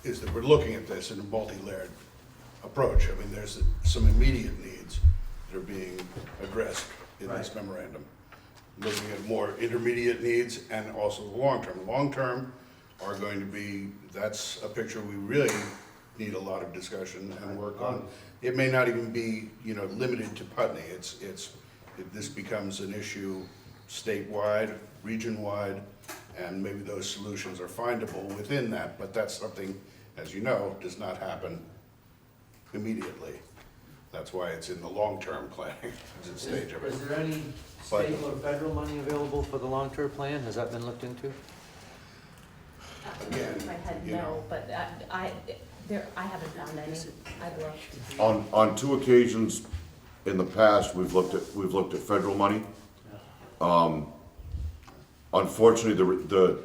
is that we're looking at this in a multi-layered approach. I mean, there's some immediate needs that are being addressed in this Right. memorandum. Looking at more intermediate needs and also the long-term. The long-term are going to be, that's a picture we really need a lot of discussion and work on. It may not even be, limited to Putney. This becomes an issue statewide, region-wide, and maybe those solutions are findable within that, but that's something, as you know, does not happen immediately. That's why it's in the long-term planning stage of it. Is there any state or federal money available for the long-term plan? Has that been looked into? Again, In my head, no, but I haven't found any. I've looked. on 2 occasions in the past, we've looked at federal money. Unfortunately, the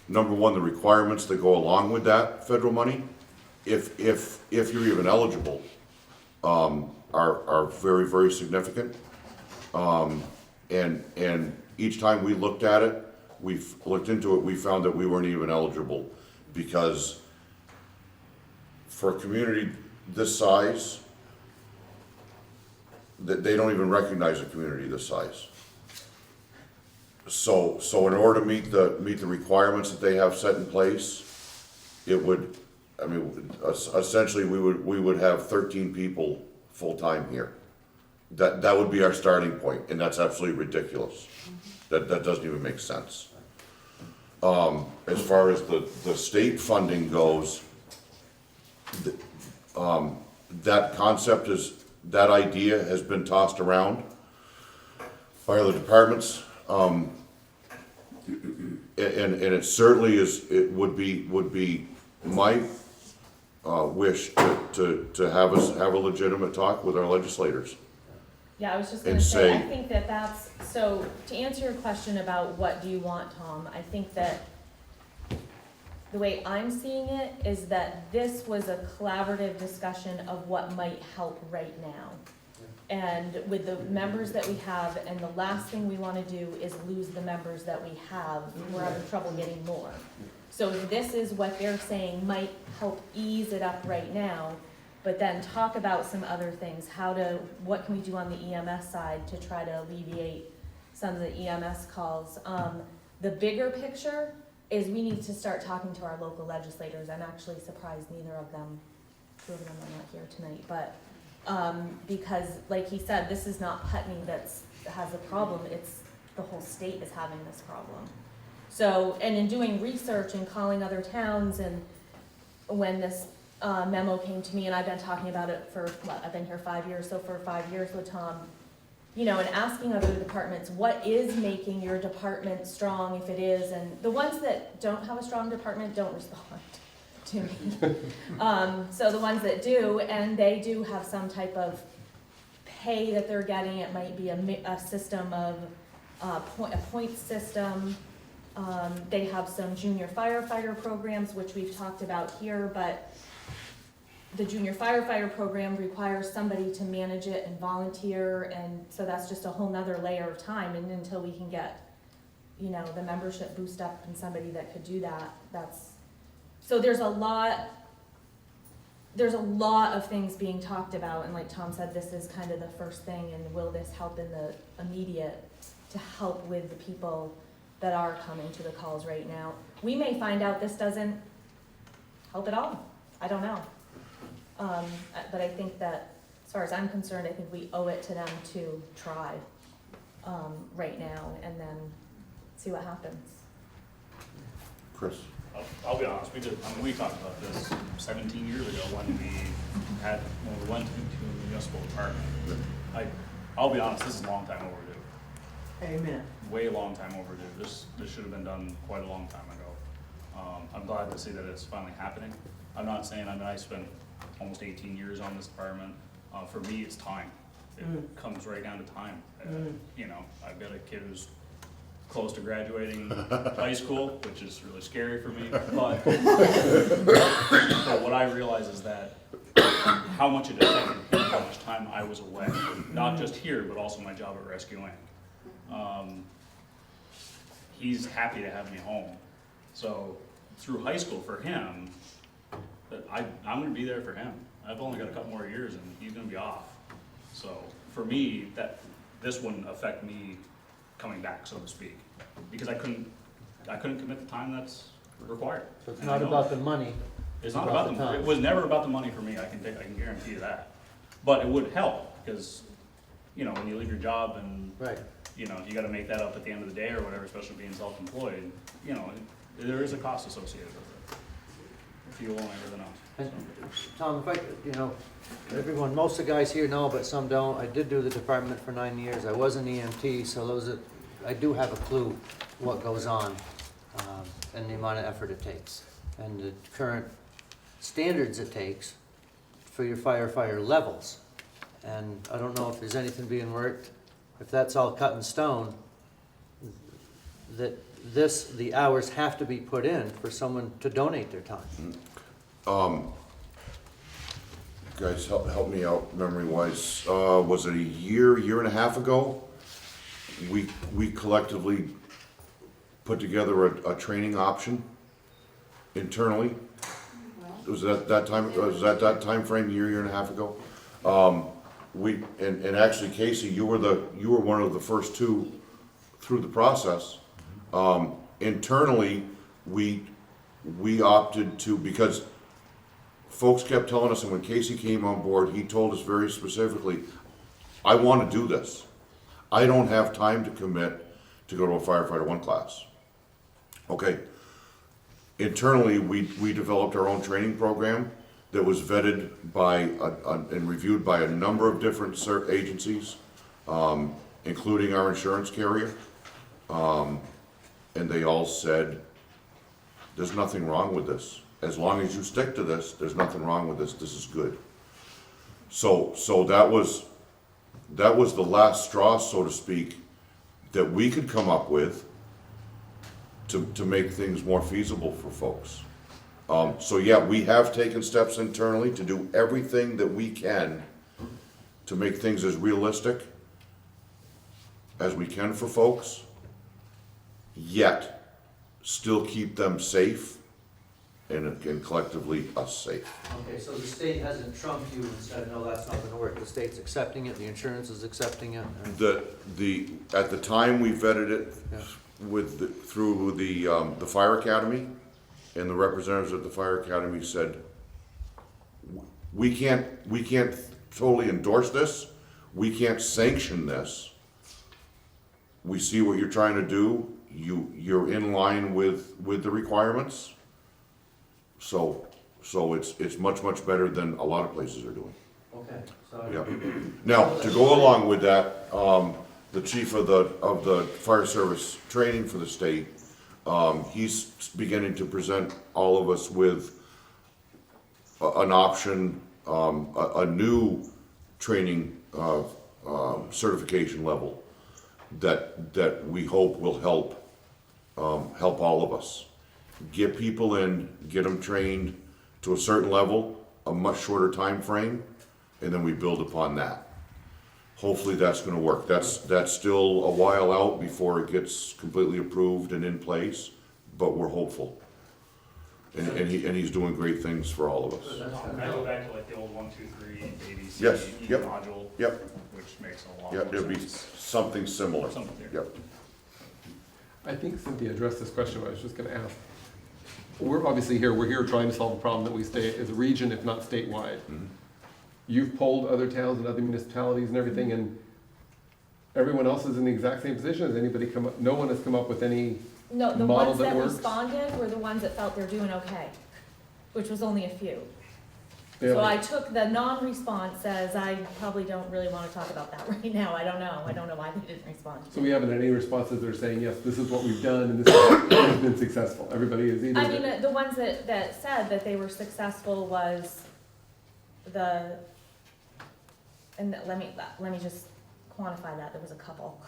number one, the requirements that go along with that federal money, if you're even eligible, are very, very significant. And each time we looked at it, we've looked into it, we found that we weren't even eligible because for a community this size, that they don't even recognize a community this size. So in order to meet the requirements that they have set in place, essentially we would have 13 people full-time here. That would be our starting point, and that's absolutely ridiculous. That doesn't even make sense. As far as the state funding goes, that idea has been tossed around by other departments. And it certainly would be my wish to have a legitimate talk with our legislators. Yeah, I was just And gonna say, I say- think that's, so to answer your question about what do you want, Tom, I think that the way I'm seeing it is that this was a collaborative discussion of what might help right now. And with the members that we have, and the last thing we wanna do is lose the members that we have, we're having trouble getting more. So if this is what they're saying might help ease it up right now, but then talk about some other things, what can we do on the EMS side to try to alleviate some of the EMS calls. The bigger picture is we need to start talking to our local legislators. I'm actually surprised neither of them, 2 of them are not here tonight, but, because like he said, this is not Putney has a problem, it's the whole state is having this problem. So, and in doing research and calling other towns, and when this memo came to me, and I've been talking about it I've been here 5 years, so for 5 years with Tom, and asking other departments, what is making your department strong if it is, and the ones that don't have a strong department don't respond to me. So the ones that do, and they do have some type of pay that they're getting, it might be a system of, a point system. They have some junior firefighter programs, which we've talked about here, but the junior firefighter program requires somebody to manage it and volunteer, and so that's just a whole nother layer of time, and until we can get, the membership boost up and somebody that could do that, so there's a lot there's a lot of things being talked about, and like Tom said, this is kind of the first thing, and will this help in the immediate to help with the people that are coming to the calls right now? We may find out this doesn't help at all. I don't know. But I think that, as far as I'm concerned, I think we owe it to them to try right now and then see what happens. Chris? I'll be honest, we talked about this 17 years ago when we went into the municipal department. I'll be honest, this is a long time overdue. Amen. Way long time overdue. This should have been done quite a long time ago. I'm glad to see that it's finally happening. I'm not saying, I spent almost 18 years on this department. For me, it's time. It comes right down to time. You know, I've got a kid who's close to graduating high school, which is really scary for me. But what I realize is that how much it affected him, how much time I was away, not just here, but also my job at Rescue Inc. He's happy to have me home. So through high school for him, I'm going to be there for him. I've only got a couple more years and he's going to be off. So for me, this wouldn't affect me coming back, so to speak, because I couldn't commit the time that's required. So it's And not I know about that. the money. It's not about the money. It was never about the money for me. I can guarantee you that. But it would help because, you know, when you leave your job and Right. you know you got to make that up at the end of the day or whatever, especially being self-employed. You know, there is a cost associated with it, fuel and everything else. And So. Tom, if I, everyone, most of the guys here know, but some don't. I did do the department for 9 years. I was an EMT, so I do have a clue what goes on and the amount of effort it takes and the current standards it takes for your firefighter levels. And I don't know if there's anything being worked, if that's all cut in stone, that the hours have to be put in for someone to donate their time. Guys, help me out memory-wise. Was it a year and a half ago? We collectively put together a training option internally. Was that time frame, year and a half ago? And actually, Casey, you were one of the first two through the process. Internally, we opted to, because folks kept telling us, and when Casey came on board, he told us very specifically, I want to do this. I don't have time to commit to go to a firefighter 1 class. Okay. Internally, we developed our own training program that was vetted by and reviewed by a number of different agencies, including our insurance carrier. And they all said, there's nothing wrong with this. As long as you stick to this, there's nothing wrong with this. This is good. So that was the last straw, so to speak, that we could come up with to make things more feasible for folks. So yeah, we have taken steps internally to do everything that we can to make things as realistic as we can for folks, yet still keep them safe and collectively us safe. Okay, so the state hasn't trumped you and said, no, that's not gonna work. The state's accepting it, the insurance is accepting it? At the time we vetted it Yeah. through the Fire Academy, and the representatives at the Fire Academy said, we can't totally endorse this, we can't sanction this. We see what you're trying to do, you're in line with the requirements. So it's much better than a lot of places are doing. Okay, so. Yeah. Now, to go along with that, the chief of the fire service training for the state, he's beginning to present all of us with an option, a new training certification level that we hope will help all of us. Get people in, get them trained to a certain level, a much shorter time frame, and then we build upon that. Hopefully that's gonna work. That's still a while out before it gets completely approved and in place, but we're hopeful. And he's doing great things for all of us. Can I go back to like the old 1, 2, 3, ABC, Yes, E yep. module? Yep. Which makes a lot Yeah, more there'd be sense. something similar. Something there. Yep. I think Cynthia addressed this question, I was just gonna ask. We're obviously here, we're here trying to solve a problem that we stay as a region, if not statewide. Mhm. You've polled other towns and other municipalities and everything, and everyone else is in the exact same position. Has anybody come up, no one has come up with any, No, the Model ones that that works? responded were the ones that felt they're doing okay, which was only a few. you know, So I took the non-response as I probably don't really wanna talk about that right now, I don't know why they didn't respond. so we haven't had any responses that are saying, yes, this is what we've done and this has been successful. Everybody is either. I mean, the ones that said that they were successful was let me just quantify that, there was a couple.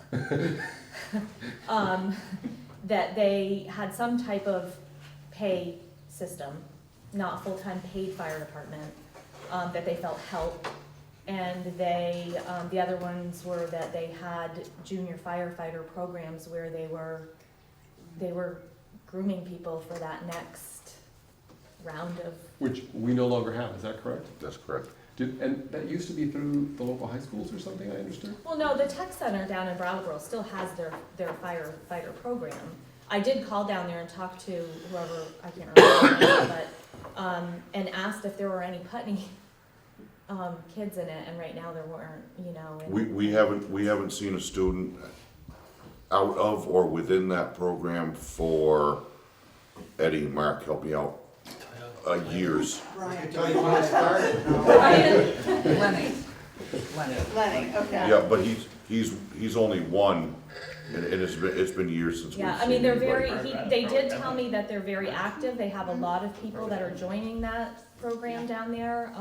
That they had some type of pay system, not full-time paid fire department, that they felt helped. And the other ones were that they had junior firefighter programs where they were grooming people for that next round of. Which we no longer have, is that correct? That's correct. And that used to be through the local high schools or something, I understood? Well, no, the tech center down in Brattleboro still has their firefighter program. I did call down there and talk to whoever, I can't remember, their name, but, and asked if there were any Putney, kids in it, and right now there weren't, you know. and- We haven't seen a student out of or within that program for, Eddie, Mark, help me out, years. Brian. Brian? Lenny, okay. Yeah, but he's only one, and it's been years since we've seen Yeah, I mean, they're anybody. very, they did tell me that they're very active, they have a lot of people that are joining that program down there.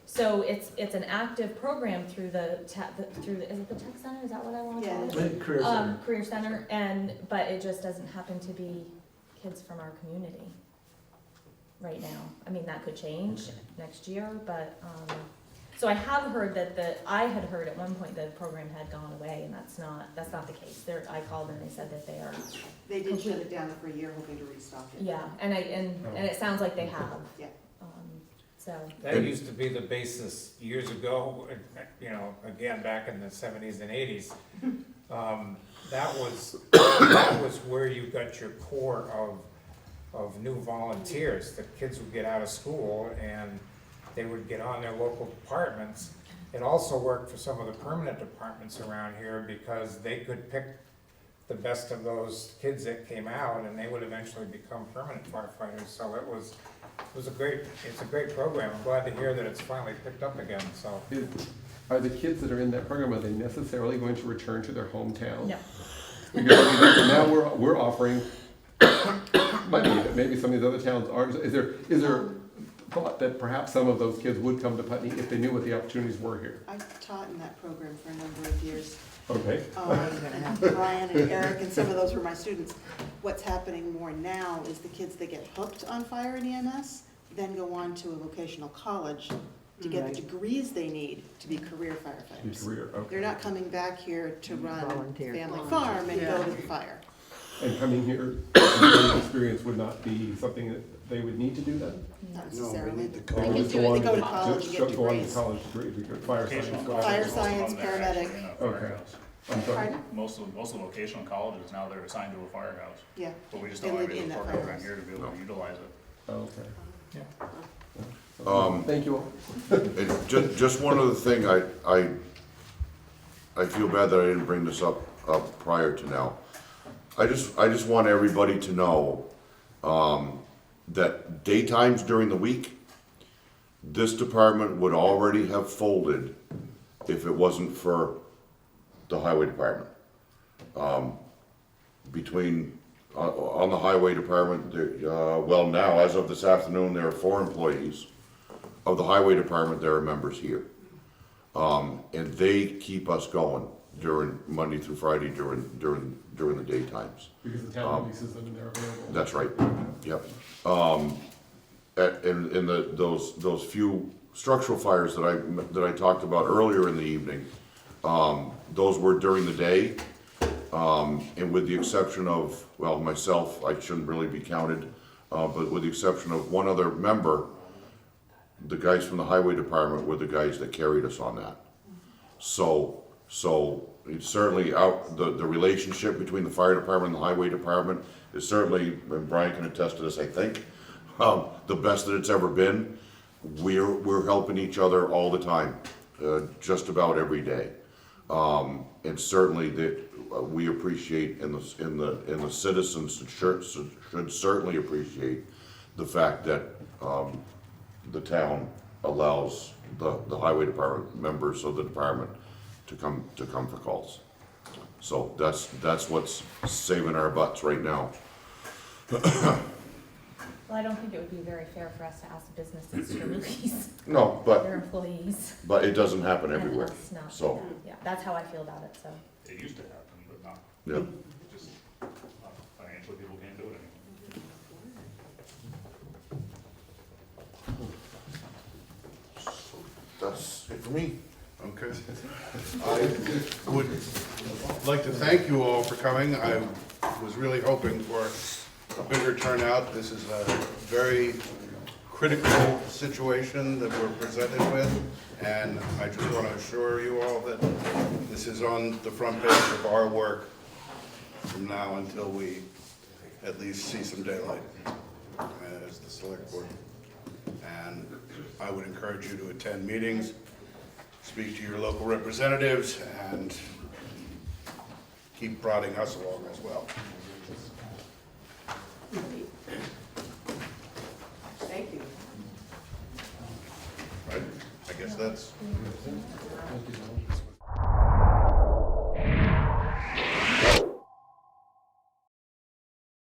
So it's an active program through is it the tech center, is that what I want to call it? Yeah. Career center, but it just doesn't happen to be kids from our community right now. I mean, that could change next year, but, so I have heard I had heard at one point that the program had gone away, and that's not the case. I called and they said that they are, They did shut it down for a year, hoping to restock it. yeah, and it sounds like they have. Yeah. So, That used to be the basis years ago, you know, again, back in the 70s and 80s. That was where you got your core of new volunteers. The kids would get out of school and they would get on their local departments. It also worked for some of the permanent departments around here because they could pick the best of those kids that came out and they would eventually become permanent firefighters. So it's a great program. I'm glad to hear that it's finally picked up again, so. Are the kids that are in that program, are they necessarily going to return to their hometown? no. Because I mean, now we're offering, maybe some of these other towns aren't, is there thought that perhaps some of those kids would come to Putney if they knew what the opportunities were here? I've taught in that program for a number of years. Okay. And Brian and Eric and some of those were my students. What's happening more now is the kids that get hooked on fire and EMS then go on to a vocational college to get the degrees they need to be career firefighters. Okay. They're not coming back here to run Volunteer. family farm and go to the fire. And coming here, the experience would not be something that they would need to do then? Not necessarily. the They Or can just do it, they go to college and just get go on to degrees. college degree, to get fire science. Vocational go college on. Fire is also science, on there, paramedic. actually, in a Okay. firehouse. I'm sorry. Pardon? Most of the vocational colleges, now they're assigned to a firehouse, Yeah. but we just They don't have live any in that program firehouse. here to be able to utilize it. Okay. Thank you all. And just one other thing, I feel bad that I didn't bring this up prior to now. I just want everybody to know, that daytimes during the week, this department would already have folded if it wasn't for the highway department. On the highway department, well now, as of this afternoon, there are 4 employees. Of the highway department, there are members here. And they keep us going during Monday through Friday during the daytimes. Because the town releases them and they're available. That's right, yep. In those few structural fires that I talked about earlier in the evening, those were during the day. And with the exception of, well, myself, I shouldn't really be counted. but with the exception of one other member, the guys from the highway department were the guys that carried us on that. So it's certainly out, the relationship between the fire department and the highway department is certainly, and Brian can attest to this, I think, the best that it's ever been. We're helping each other all the time, just about every day. And certainly that we appreciate, and the citizens should certainly appreciate the fact that, the town allows the highway department, members of the department to come for calls. So that's what's saving our butts right now. Well, I don't think it would be very fair for us to ask businesses to release No, their employees. but it doesn't happen And everywhere, us not. so, Yeah, that's how I feel about it, so. It used to happen, but not, yeah. just financially, people can't do it anymore. That's it for me. Okay. I would like to thank you all for coming. I was really hoping for a bigger turnout. This is a very critical situation that we're presented with, and I just want to assure you all that this is on the front page of our work from now until we at least see some daylight as the select board. And I would encourage you to attend meetings, speak to your local representatives, and keep prodding us along as well. Thank you. Right? I guess that's